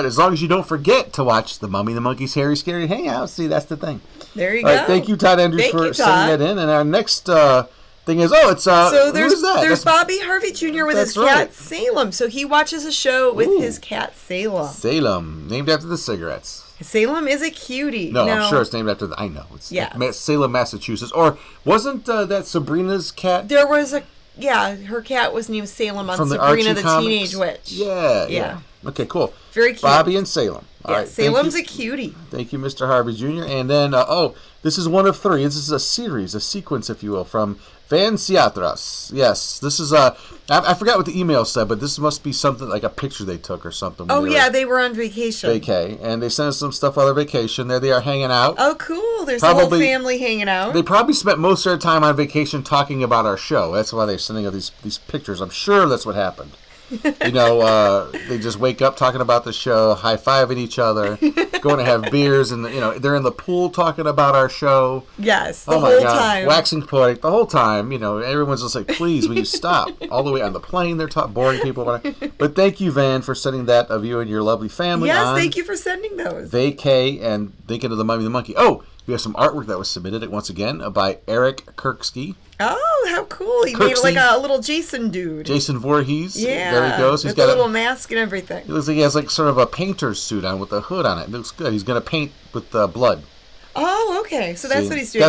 as long as you don't forget to watch the Mummy and the Monkey's Harry Scary Hangout. See, that's the thing. There you All go. Right, thank you, Todd Andrews, for sending that in. And our next thing is, so there's who's that? There's Bobby Harvey Jr. with his cat Salem. So he watches a show with his cat Salem. Salem, named after the cigarettes. Salem is a cutie. No, I'm sure it's named after I know. It's Salem, Massachusetts. Or wasn't that Sabrina's cat? There was her cat was named Salem on Sabrina the Teenage Witch. Yeah. Okay, cool. Very cute. Bobby and Salem. All right, Salem's a cutie. Thank you, Mr. Harvey Jr. And then, this is one of three. This is a series, a sequence, if you will, from Van Ciatras. Yes, this is I forgot what the email said, but this must be something like a picture they took or something. They were on vacation. And they sent us some stuff on their vacation. There they are hanging out. Oh, cool. There's the whole family hanging out. They probably spent most of their time on vacation talking about our show. That's why they're sending us these pictures. I'm sure that's what happened. They just wake up talking about the show, high-fiving each other, going to have beers, and they're in the pool talking about our show. Yes, the whole time. Waxing poetic the whole time. Everyone's just like, please, will you stop? All the way on the plane, they're boring people. But thank you, Van, for sending that of you and your lovely family. Yes, thank you for sending those. Vacay and thinking of the Mummy and the Monkey. Oh, we have some artwork that was submitted once again by Eric Kirksky. Oh, how cool. He made like a little Jason dude. Jason Voorhees. Yeah. There he goes. He's got a little mask and everything. He looks like he has like sort of a painter's suit on with a hood on it. It looks good. He's going to paint with blood. Oh, okay. So that's what he's doing.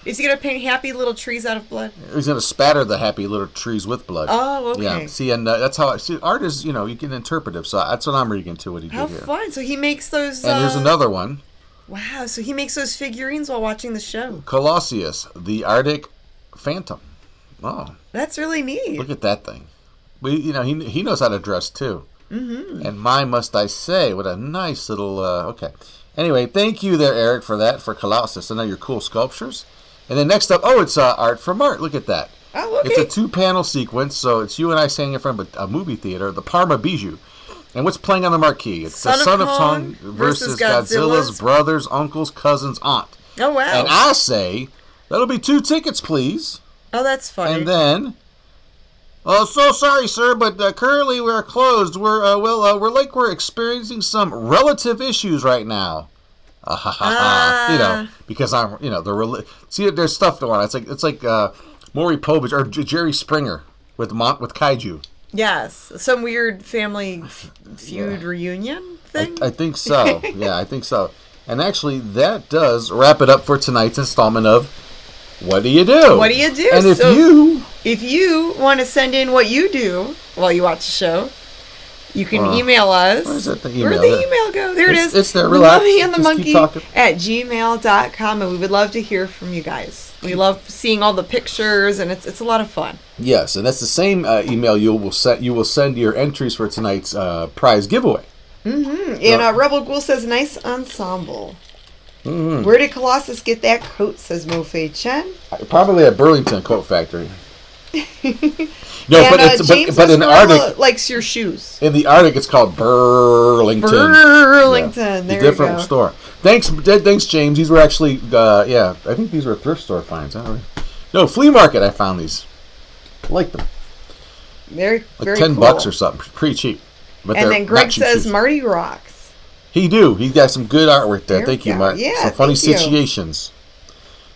Is he going to paint happy little trees out of blood? He's going to spatter the happy little trees with blood. Oh, okay. Yeah. See, and that's how art is, you can interpretive. So that's what I'm reading to what he did here. How fun. So he makes those... And here's another one. Wow. So he makes those figurines while watching the show. Colossus, the Arctic Phantom. Oh, that's really neat. Look at that thing. He knows how to dress too. Mm-hmm. And my, must I say, what a nice little. Okay. Anyway, thank you there, Eric, for Colossus. I know your cool sculptures. And then next up, it's art from Art. Look at that. Oh, okay. It's a 2-panel sequence, so it's you and I standing in front of a movie theater, the Parma Bijou. And what's playing on the marquee? It's the Son of Kong versus Godzilla's brothers, uncles, cousins, aunt. Oh, wow. And I say, that'll be 2 tickets, please. Oh, that's funny. And then, so sorry, sir, but currently we're closed. We're experiencing some relative issues right now. Because I'm, see, there's stuff going on. It's like Maury Povich or Jerry Springer with Kaiju. Yes, some weird family feud reunion thing. I think so. Yeah, I think so. And actually, that does wrap it up for tonight's installment of What Do You Do? What Do You Do? And if you want to send in what you do while you watch the show, you can email us. Where's the email? Where'd the email go? There it is. It's there. Relax. themummyandthemonkey@gmail.com, and we would love to hear from you guys. We love seeing all the pictures, and it's a lot of fun. Yes, and that's the same email you will send your entries for tonight's prize giveaway. Mm-hmm. And Rebel Ghoul says, nice ensemble. Mm-hmm. Where did Colossus get that coat, says Mo Fei Chen? Probably at Burlington Coat Factory. No, but in the Arctic, likes your shoes. In the Arctic, it's called Burlington. There you go. Different store. Thanks, James. These were actually, I think these were thrift store finds. No, flea market. I found these. I like them. Very $10 or something. Pretty cheap. But and then Greg says Marty rocks. He got some good artwork there. Thank you, Mark. Yeah, some funny situations.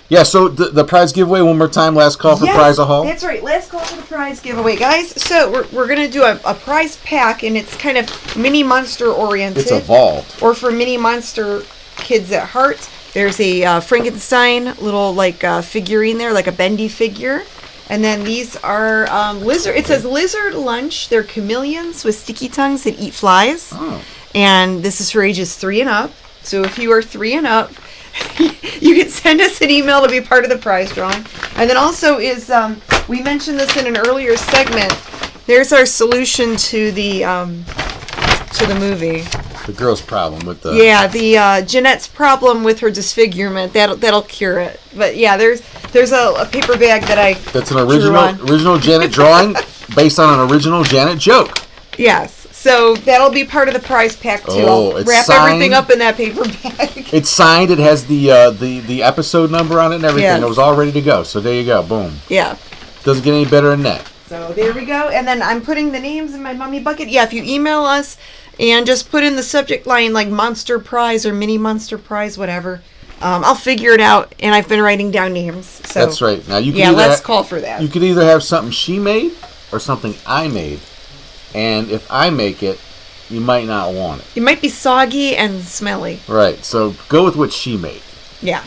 Yeah, so the prize giveaway one more time. Last call for prize a haul. That's right. Last call for the prize giveaway, guys. So we're gonna do a prize pack, and it's kind of mini monster oriented. It's evolved. Or for mini monster kids at heart. There's a Frankenstein little figurine there, like a bendy figure. And then these are lizard. It says lizard lunch. They're chameleons with sticky tongues that eat flies. Oh. And this is for ages 3 and up. So if you are 3 and up, you can send us an email to be part of the prize drawing. And then also we mentioned this in an earlier segment. There's our solution to the movie. The girl's problem with the... Yeah, the Jeanette's problem with her disfigurement. That'll cure it. But yeah, there's a paper bag that I That's an original Janet drawing based on an original Janet joke. Yes. So that'll be part of the prize pack too. I'll it's wrap signed. everything up in that paper bag. It's signed. It has the episode number on it and everything. Yes. It was all ready to go. So there you go. Boom. Yeah. Doesn't get any better than that. So there we go. And then I'm putting the names in my mummy bucket. Yeah, if you email us and just put in the subject line like Monster Prize or Mini Monster Prize, whatever, I'll figure it out. And I've been writing down names. So That's right. Now you can let's call for that. You could either have something she made or something I made. And if I make it, you might not want it. It might be soggy and smelly. Right. So go with what she made. Yeah.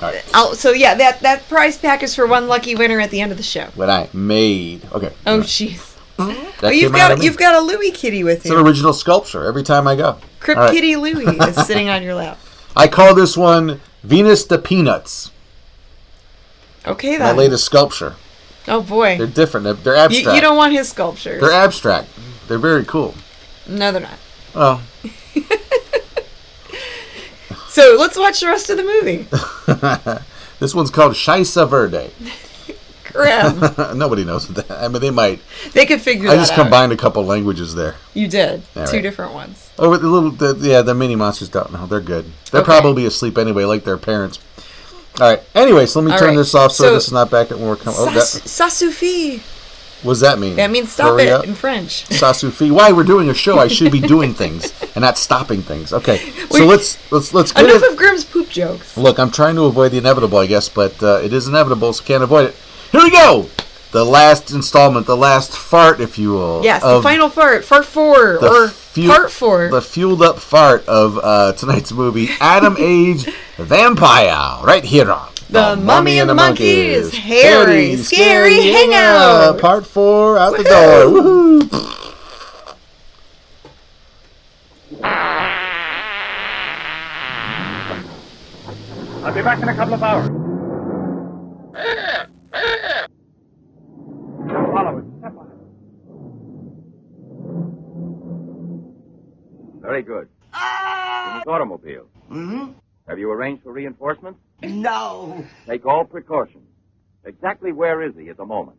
All right. That prize pack is for one lucky winner at the end of the show. What I made. Okay. Oh, jeez. You've got a Louie kitty with It's you. an original sculpture every time I go. Crypt All right. Kitty Louie is sitting on your lap. I call this one Venus de Peanuts. Okay, My then. latest sculpture. Oh, boy. They're different. They're abstract. You don't want his sculptures. They're abstract. They're very cool. No, they're not. Oh. So let's watch the rest of the movie. This one's called Scheisse Verde. Crap. Nobody knows what that. I mean, they might. They could figure that out. I just combined a couple languages there. You did. All Two right. different ones. Oh, but the mini monsters don't know. They're good. They're probably asleep anyway, like their parents. All right. Anyway, so let me turn this off so this is not back at when we're coming. Ça suffit. What does that mean? That means stop Hurry it up. in French. Ça suffit. Why? We're doing a show. I should be doing things and not stopping things. Okay. So let's get Enough it. of Grimm's poop jokes. Look, I'm trying to avoid the inevitable, I guess, but it is inevitable, so can't avoid it. Here we go! The last installment, the last fart, if you will. Yes, the final fart. Fart 4 or part 4. The fueled up fart of tonight's movie, Adam Age Vampire, right here on The Mummy and the Monkey's Hairy, Scary Hangout. Part 4 out the door. Woohoo! I'll be back in a couple of hours. Follow it. Step on it. Very good. In his automobile. Mm-hmm. Have you arranged for reinforcements? No. Take all precautions. Exactly where is he at the moment?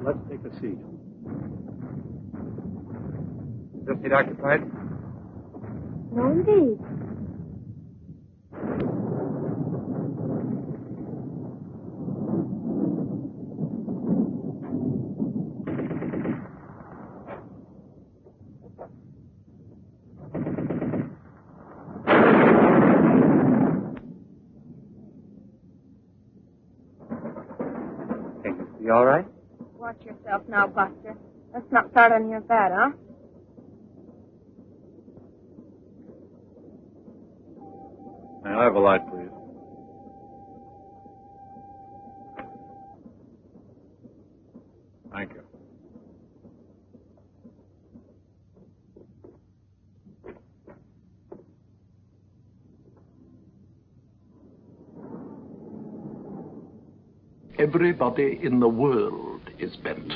Let's take a seat. Is this seat occupied? No, indeed. You all right? Watch yourself now, Buster. Let's not start on your bed, huh? May I have a light, please? Thank you. Everybody in the world is bent.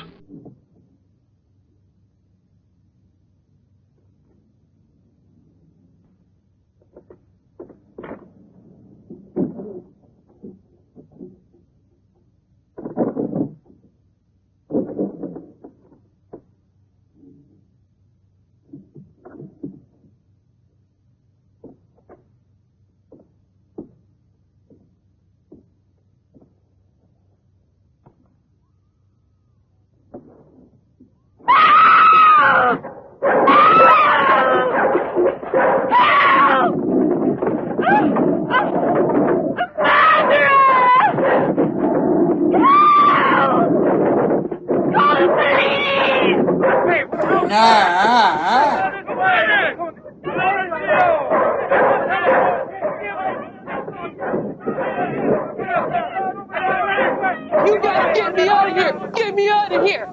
You gotta get me out of here! Get me out of here!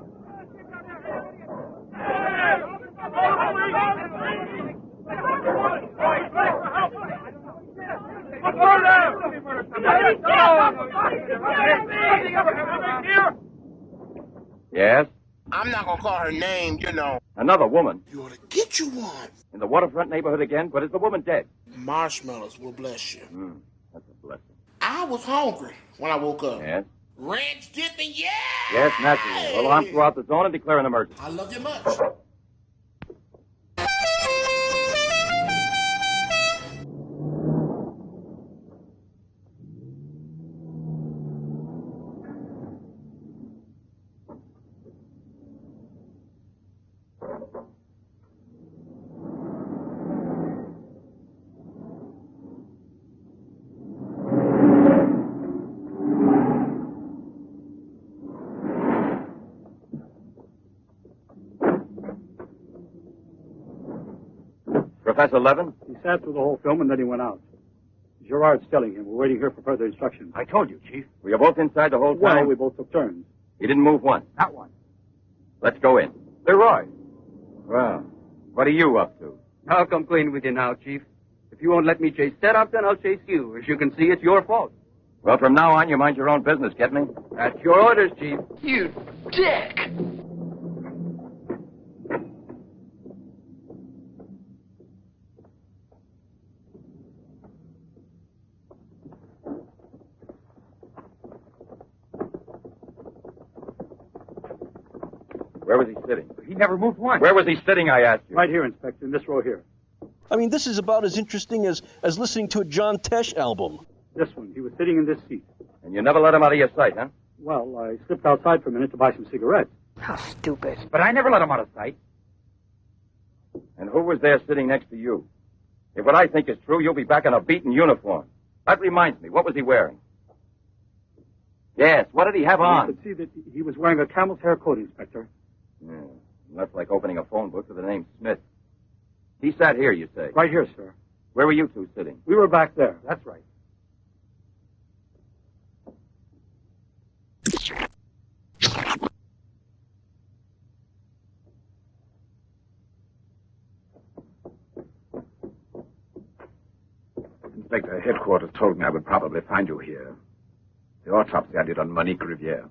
Yes? I'm not gonna call her name, you know. Another woman? You ought to get you one. In the waterfront neighborhood again? But is the woman dead? Marshmallows will bless you. That's a blessing. I was hungry when I woke up. Yes? Ranch dipping, yeah! Yes, naturally. Well, I'm throughout the zone and declare an emergency. I love you much. Professor Levin? He sat through the whole film and then he went out. Gerard's telling him. We're waiting here for further instructions. I told you, Chief. Were you both inside the whole time? Well, we both took turns. He didn't move once? Not one. Let's go in. Leroy. Well, what are you up to? I'll come clean with you now, Chief. If you won't let me chase that up, then I'll chase you. As you can see, it's your fault. Well, from now on, you mind your own business, get me? That's your orders, Chief. You dick! Where was he sitting? He never moved once. Where was he sitting, I asked you? Right here, Inspector, in this row here. I mean, this is about as interesting as listening to a John Tesh album. This one. He was sitting in this seat. And you never let him out of your sight, huh? Well, I slipped outside for a minute to buy some cigarettes. How stupid. But I never let him out of sight. And who was there sitting next to you? If what I think is true, you'll be back in a beaten uniform. That reminds me, what was he wearing? Yes, what did he have on? You could see that he was wearing a camel's hair coat, Inspector. Yeah, that's like opening a phone book with the name Smith. He sat here, you say? Right here, sir. Where were you two sitting? We were back there. That's right. Inspector, headquarters told me I would probably find you here. The autopsy I did on Monique Riviere.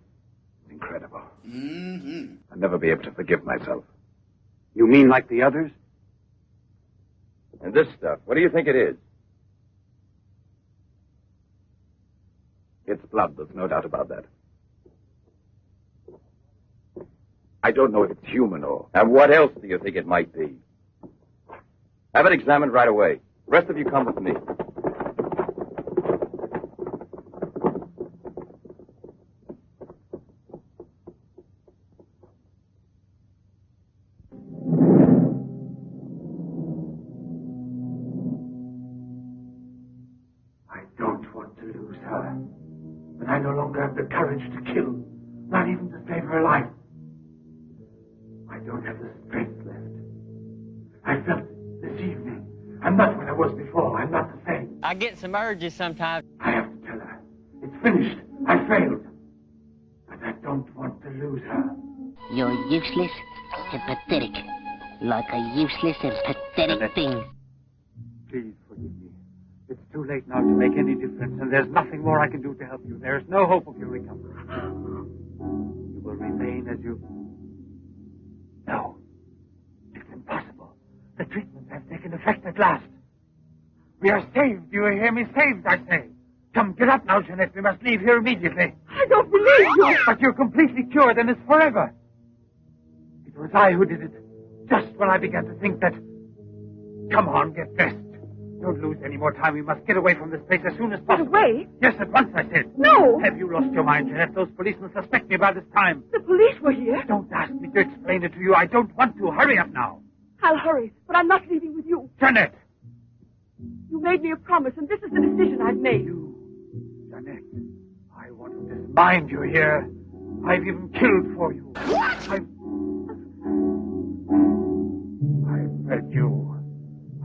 Incredible. Mm-hmm. I'll never be able to forgive myself. You mean like the others? And this stuff, what do you think it is? It's blood, there's no doubt about that. I don't know if it's human or... And what else do you think it might be? Have it examined right away. The rest of you come with me. But I no longer have the courage to kill, not even to save her life. I don't have the strength left. I felt this evening. I'm not what I was before. I'm not the same. I get some urges sometimes. I have to tell her. It's finished. I failed. But I don't want to lose her. You're useless and pathetic. Like a useless and pathetic thing. Please forgive me. It's too late now to make any difference, and there's nothing more I can do to help you. There is no hope of your recovery. You will remain as you... No. It's impossible. The treatment has taken effect at last. We are saved. Do you hear me? Saved, I say. Come, get up now, Jeanette. We must leave here immediately. I don't believe you. But you're completely cured, and it's forever. It was I who did it. Just when I began to think that... Come on, get dressed. Don't lose any more time. We must get away from this place as soon as possible. Get away? Yes, at once, I said. No. Have you lost your mind, Jeanette? Those policemen suspect me by this time. The police were here. Don't ask me to explain it to you. I don't want to. Hurry up now. I'll hurry, but I'm not leaving with you. Jeanette! You made me a promise, and this is the decision I've made. Jeanette, I want to dismind you here. I've even killed for you. What? I've fed you.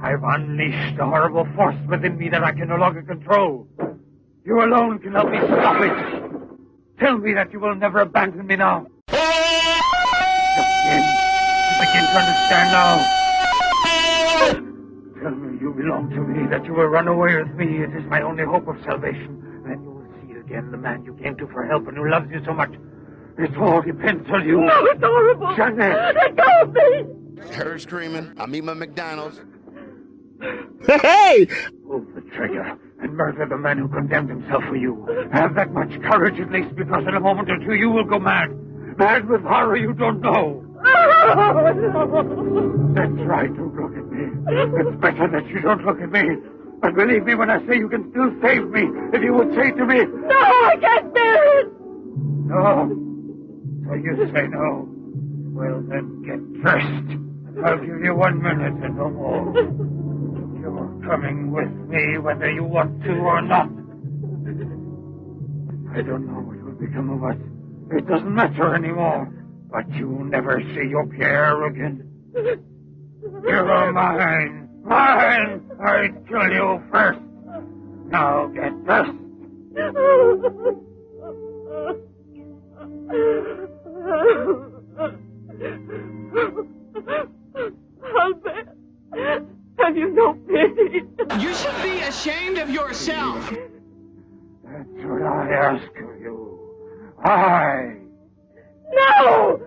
I've unleashed a horrible force within me that I can no longer control. You alone can help me stop it. Tell me that you will never abandon me now. I begin to understand now. Tell me you belong to me, that you will run away with me. It is my only hope of salvation. Then you will see again the man you came to for help and who loves you so much. It all depends on you. No, it's horrible. Jeanette. Let go of me. Her screaming. I meet my McDonald's. Hey! Pull the trigger and murder the man who condemned himself for you. Have that much courage at least, because in a moment or two you will go mad. Mad with horror you don't know. That's right, don't look at me. It's better that you don't look at me. But believe me when I say you can still save me, if you would say to me... No, I can't bear it. No. So you say no. Well, then get dressed. I'll give you 1 minute and no more. You're coming with me whether you want to or not. I don't know what will become of us. It doesn't matter anymore. But you'll never see your Pierre again. You're mine. Mine! I'd kill you first. Now get dressed. Albert, have you no pity? You should be ashamed of yourself. That's what I ask of you. I. No!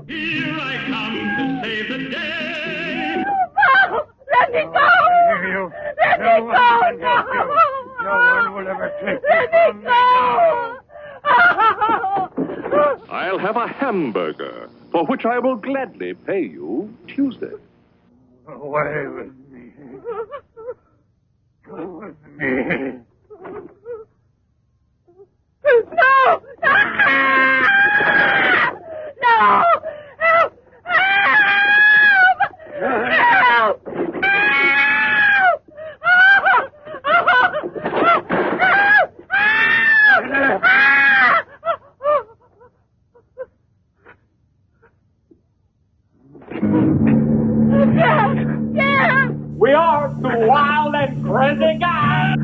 Here I come to save the day. No! Let me go! Let me go! No one will ever take you Let me from me now. I'll have a hamburger, for which I will gladly pay you Tuesday. Away with me. Go with me. No! No! No! Help! Help! Help! We are two wild and crazy guys.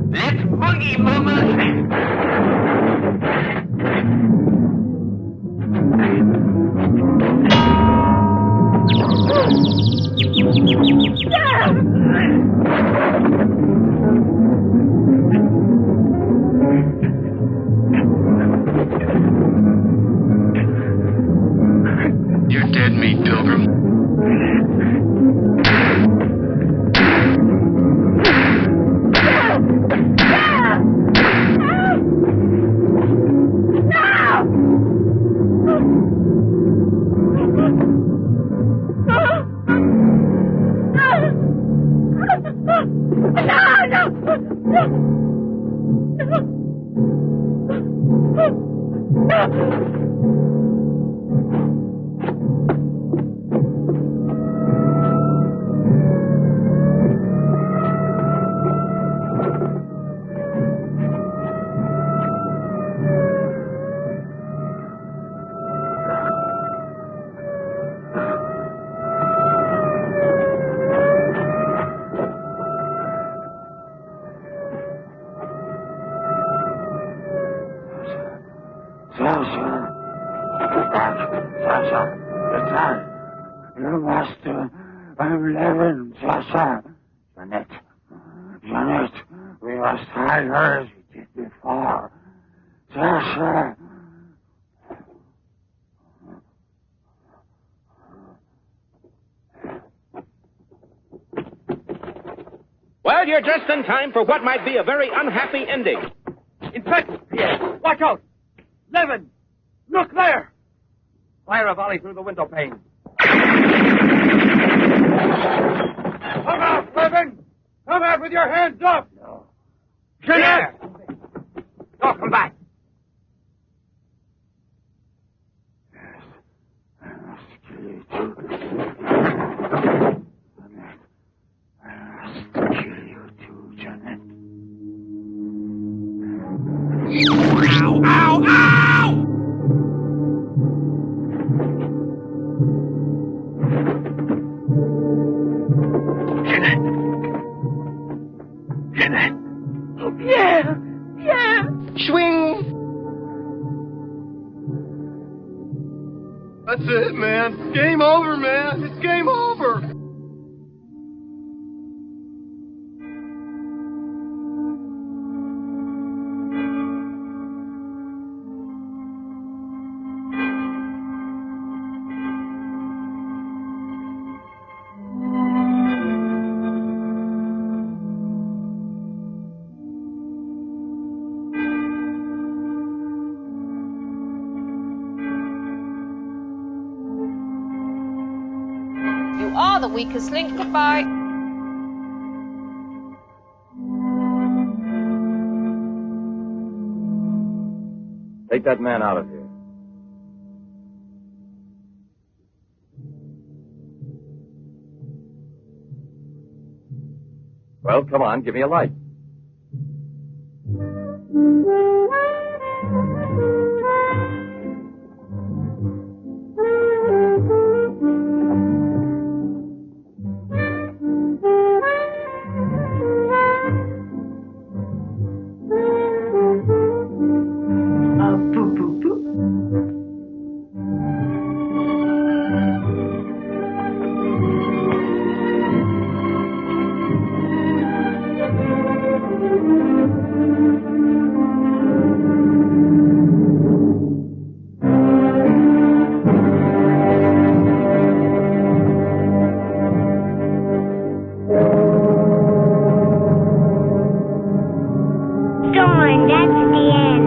Let's boogie, mama. You're dead meat, Pilgrim. Sasha, it's on. Your master, I'm Levin, Sasha. Jeanette, we must hide her as we did before. Sasha. Well, you're just in time for what might be a very unhappy ending. Inspector, Pierre, watch out! Levin, look there! Fire a volley through the window pane. Come out, Levin! Come out with your hands up! No. Jeanette! Don't come back. Ow, ow, ow! Jeanette! Oh, Pierre! Pierre! Swing! That's it, man. Game over, man. It's game over. You are the weakest link. Goodbye. Take that man out of here. Well, come on, give me a light. Darn, that's the end.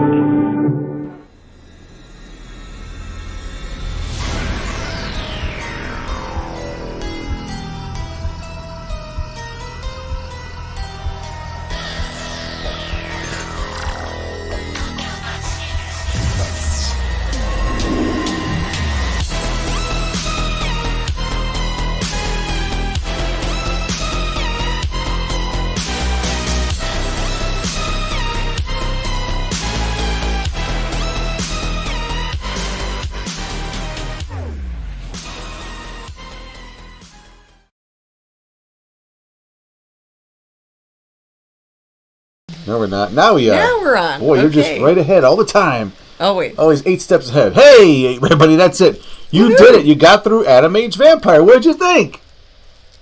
No, we're not. Now we are. Now we're on. Boy, you're just right ahead all the time. Always. Always 8 steps ahead. Hey, everybody, that's it. You did it. You got through Adam Age Vampire. What did you think?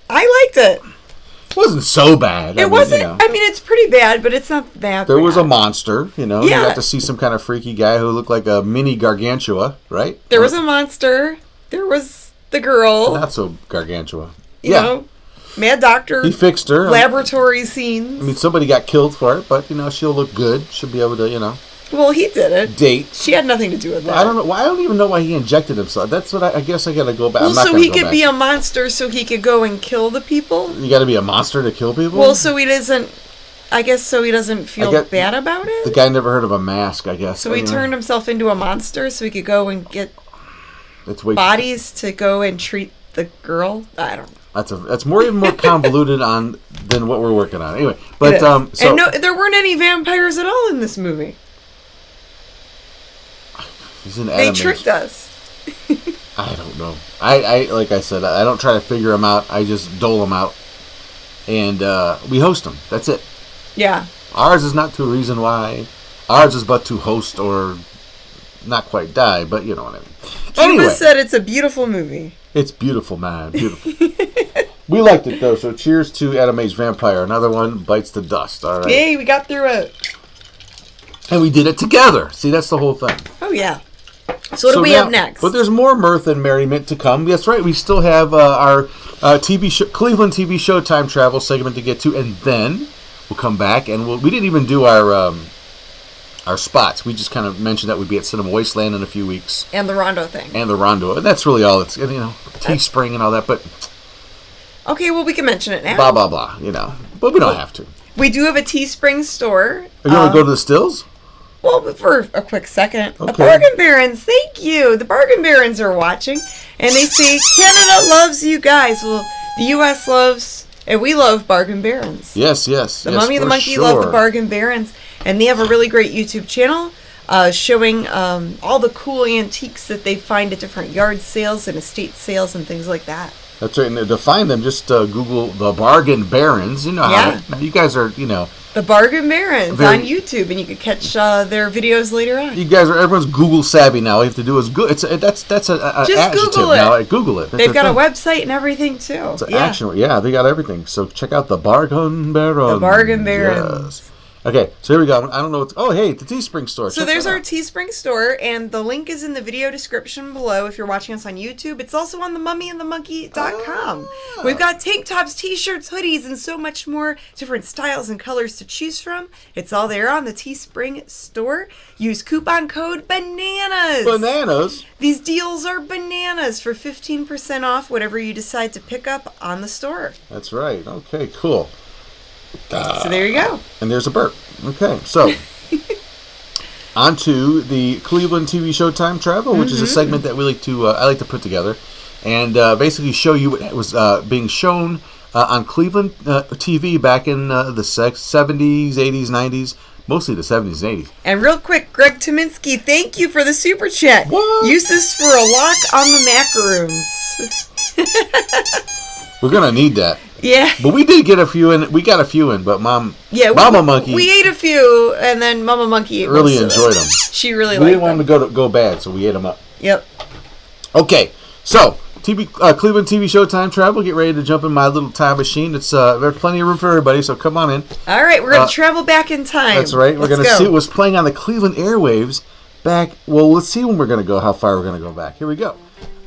I liked it. It wasn't so bad. It wasn't. I mean, it's pretty bad, but it's not that bad. There was a monster, you know. Yeah. You got to see some kind of freaky guy who looked like a mini Gargantua, right? There was a monster. There was the girl. Not so Gargantua. You know, Mad Doctor. He fixed her. Laboratory scenes. I mean, somebody got killed for it, but, you know, she'll look good. She'll be able to, you know. Well, he did it. Date. She had nothing to do with that. I don't know. Well, I don't even know why he injected himself. That's what I guess I got to go back. Well, so he could be a monster so he could go and kill the people? You got to be a monster to kill people? Well, so he doesn't... I guess so he doesn't feel bad about it? The guy never heard of a mask, I guess. So he turned himself into a monster so he could go and get bodies to go and treat the girl? I don't know. That's even more convoluted than what we're working on. Anyway, but and no, there weren't any vampires at all in this movie. They tricked us. I don't know. I like I said, I don't try to figure them out. I just dole them out, and we host them. That's it. Yeah. Ours is not to a reason why. Ours is but to host or not quite die, but you know what I mean. Cuba said it's a beautiful movie. It's beautiful, man. Beautiful. We liked it, though, so cheers to Adam Age Vampire. Another one bites the dust, all right? Yay, we got through it. And we did it together. See, that's the whole thing. Oh, yeah. So what do we have next? But there's more mirth and merriment to come. That's right. We still have our TV show, Cleveland TV show time travel segment to get to, and then we'll come back and we didn't even do our spots. We just kind of mentioned that we'd be at Cinema Wasteland in a few weeks. And the Rondo thing. And the Rondo. And that's really all. It's, you know, Teespring and all that, but... Okay, well, we can mention it now. Blah, blah, blah, you know. But we don't have to. We do have a Teespring store. Are you going to go to the stills? Well, for a quick second. Okay. The Bargain Barons, thank you. The Bargain Barons are watching. And they say, Canada loves you guys. Well, the U.S. loves, and we love Bargain Barons. Yes. The Mummy and the Monkey love the Bargain Barons. And they have a really great YouTube channel showing all the cool antiques that they find at different yard sales and estate sales and things like that. That's right. And to find them, just Google the Bargain Barons. You know how you guys are, The Bargain Barons on YouTube, and you can catch their videos later on. You guys are, everyone's Google savvy now. All you have to do is Google. That's an adjective Google it. now. Google it. They've got a website and everything too. It's an action. Yeah, they got everything. So check out the Bargain Barons. The Bargain Barons. Yes. Okay, so here we go. I don't know what's... Oh, hey, the Teespring store. So there's our Teespring store, and the link is in the video description below if you're watching us on YouTube. It's also on themummyandthemonkey.com. We've got tank tops, t-shirts, hoodies, and so much more. Different styles and colors to choose from. It's all there on the Teespring store. Use coupon code BANANAS. Bananas? These deals are bananas for 15% off whatever you decide to pick up on the store. That's right. Okay, cool. So there you go. And there's a burp. Okay, so on to the Cleveland TV show Time Travel, which is a segment that we like to I like to put together and basically show you what was being shown on Cleveland TV back in the 70s, 80s, 90s, mostly the 70s and 80s. And real quick, Greg Tominski, thank you for the super chat. What? Use this for a lock on the macaroons. We're gonna need that. Yeah. But we did get a few in. We got a few in, but Mama Monkey. We ate a few, and then Mama Monkey ate really enjoyed them. She really liked them. We didn't want them to go bad, so we ate them up. Yep. Okay, so Cleveland TV show Time Travel. Get ready to jump in my little time machine. It's there's plenty of room for everybody, so come on in. All right, we're gonna travel back in time. That's right. We're gonna see what was playing on the Cleveland airwaves back. Well, let's see when we're gonna go. How far we're gonna go back? Here we go.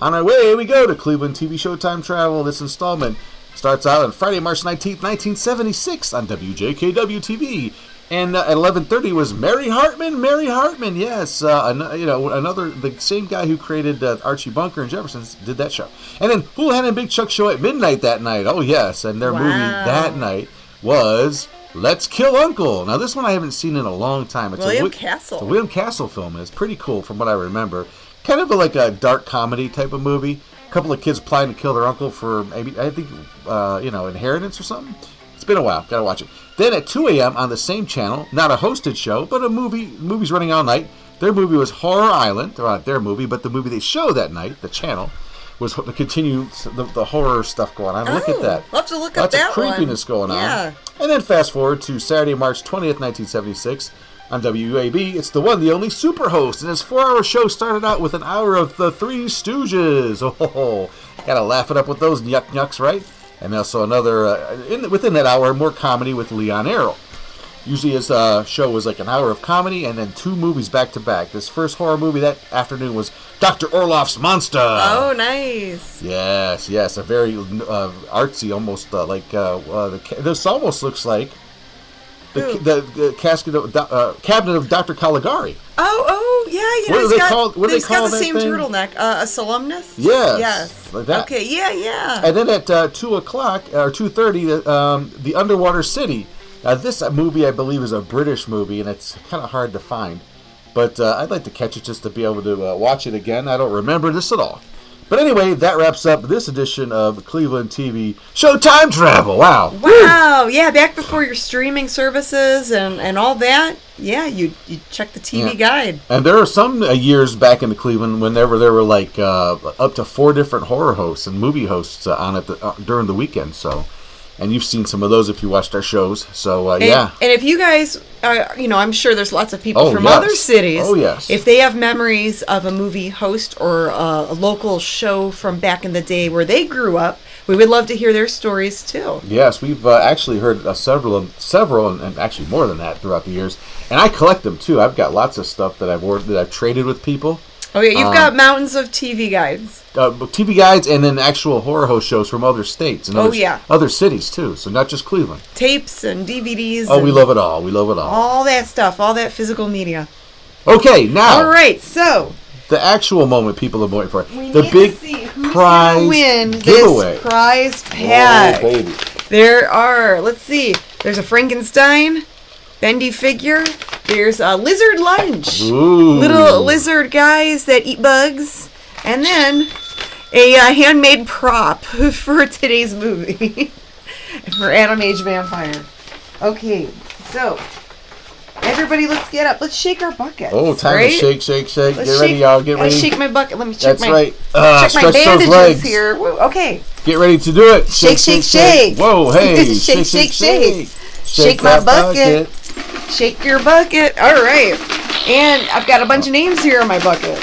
On our way, we go to Cleveland TV show Time Travel. This installment starts out on Friday, March 19th, 1976 on WJKW-TV. And at 11:30 was Mary Hartman. Mary Hartman, yes. Another, the same guy who created Archie Bunker and Jeffersons did that show. And then Houlihan and Big Chuck show at midnight that night. Oh, yes. And their movie that night was Let's Kill Uncle. Now, this one I haven't seen in a long time. It's William Castle. It's a William Castle film. It's pretty cool from what I remember. Kind of like a dark comedy type of movie. A couple of kids planning to kill their uncle for maybe, I think, inheritance or something. It's been a while. Gotta watch it. Then at 2 a.m. on the same channel, not a hosted show, but a movie. Movie's running all night. Their movie was Horror Island. Or not their movie, but the movie they show that night, the channel, was to continue the horror stuff going on. Look at that. We'll have to look at that one. Lots of creepiness going on. And then fast forward to Saturday, March 20th, 1976. On WAB, it's the one, the only Superhost, and his 4-hour show started out with an hour of the Three Stooges. Oh, gotta laugh it up with those yucks, right? And also another, within that hour, more comedy with Leon Errol. Usually his show was like an hour of comedy and then 2 movies back to back. This first horror movie that afternoon was Dr. Orloff's Monster. Oh, nice. Yes, a very artsy, almost this almost looks like the casket of cabinet of Dr. Caligari. Oh, yeah. What are they called? What do they call that thing? It's got the same turtleneck. A Solumnus? Yes. Like that. Okay, yeah. And then at 2 o'clock, or 2:30, The Underwater City. Now, this movie, I believe, is a British movie, and it's kind of hard to find. But I'd like to catch it just to be able to watch it again. I don't remember this at all. But anyway, that wraps up this edition of Cleveland TV Show Time Travel. Wow. Yeah, back before your streaming services and all that. Yeah, you check the TV guide. And there are some years back in Cleveland when there were like up to 4 different horror hosts and movie hosts on it during the weekend. So, and you've seen some of those if you watched our shows. So, yeah. And if you guys, I'm sure there's lots of people from other cities. Oh, yes. If they have memories of a movie host or a local show from back in the day where they grew up, we would love to hear their stories, too. Yes, we've actually heard several, and actually more than that throughout the years. And I collect them, too. I've got lots of stuff that I've traded with people. Oh, yeah, you've got mountains of TV guides. TV guides and then actual horror host shows from other states and other cities, too. So not just Cleveland. Tapes and DVDs. Oh, we love it all. All that stuff, all that physical media. Okay, now. All right, so. The actual moment people are waiting for. We the need big to see who's prize gonna win giveaway. This prize pack. Oh, baby. There are, let's see, there's a Frankenstein bendy figure. There's a lizard lunch. Ooh. Little lizard guys that eat bugs. And then a handmade prop for today's movie. For Adam Age Vampire. Okay, so everybody, let's get up. Let's shake our buckets. Oh, time to shake. Let's get ready, y'all. Get ready. Shake my bucket. Let me check That's right. check my bandages those legs. here. Woo, okay. Get ready to do it. Shake. Whoa, hey. shake. Shake my bucket. Shake your bucket. All right. And I've got a bunch of names here in my bucket.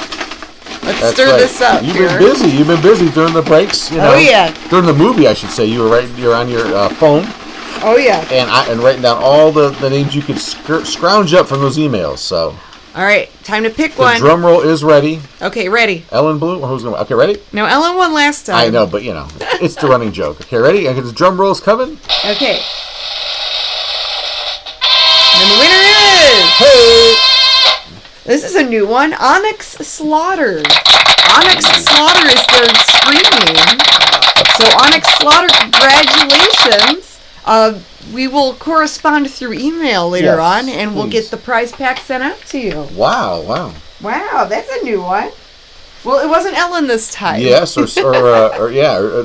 Let's stir this up. You've been busy during the breaks. You know, oh yeah. During the movie, I should say. You're on your phone. Oh yeah. And writing down all the names you could scrounge up from those emails. So. All right, time to pick one. The drum roll is ready. Okay, ready. Ellen Blue, or who's going? Okay, ready? No, Ellen won last time. I know, but you know, it's the running joke. Okay, ready? Okay, the drum roll's coming. Okay. And the winner is... Hey! This is a new one. Onyx Slaughter. Onyx Slaughter is their screen name. So Onyx Slaughter, congratulations. We will correspond through email later on, and we'll get the prize pack sent out to you. Wow. Wow, that's a new one. Well, it wasn't Ellen this time. Yes, or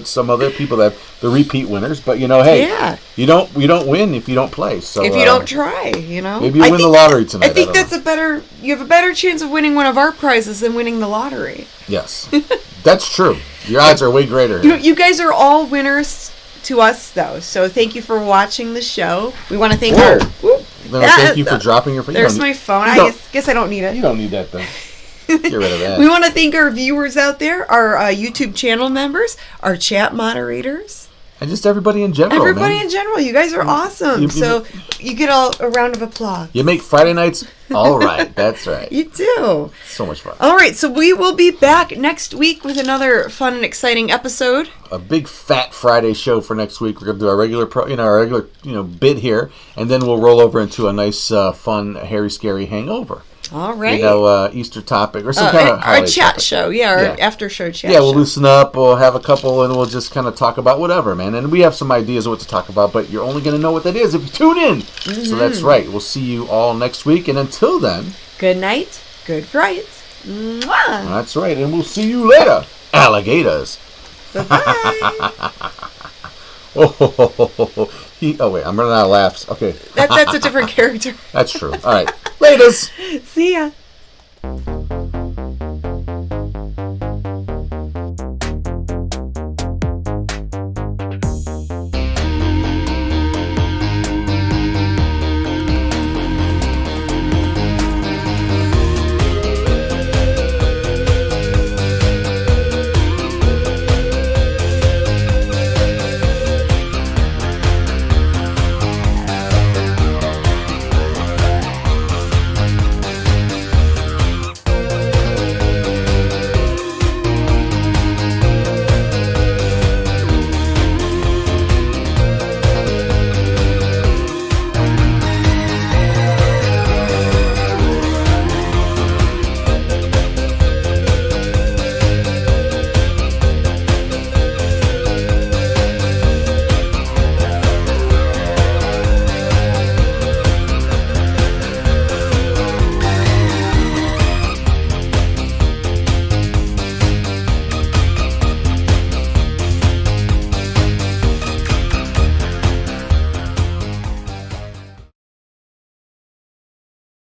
some other people that the repeat winners. But you know, hey, you don't win if you don't play. So if you don't try, you know, maybe you win the lottery tonight. I think you have a better chance of winning one of our prizes than winning the lottery. Yes, that's true. Your odds are way greater. You know, you guys are all winners to us, though. So thank you for watching the show. We want to thank thank you for dropping your phone. There's my phone. I guess I don't need it. You don't need that though. Get rid of that. We want to thank our viewers out there, our YouTube channel members, our chat moderators, and just everybody in general. Everybody in general. You guys are awesome. You get a round of applause. You make Friday nights all right. That's right. You do. So much fun. All right, so we will be back next week with another fun and exciting episode. A big fat Friday show for next week. We're gonna do our regular bit here, and then we'll roll over into a nice, fun, hairy, scary hangover. All right. Easter topic or some kind of our chat topic. show. Our after show chat. Yeah, we'll loosen up. We'll have a couple, and we'll just kind of talk about whatever, man. And we have some ideas of what to talk about, but you're only going to know what that is if you tune in. Mm-hmm. So that's right. We'll see you all next week, and until then, good night, good fright. Mwah. That's right, and we'll see you later, alligators. Bye-bye. Oh wait, I'm running out of laughs. Okay. That's a different character. That's true. All right. Laters. See ya.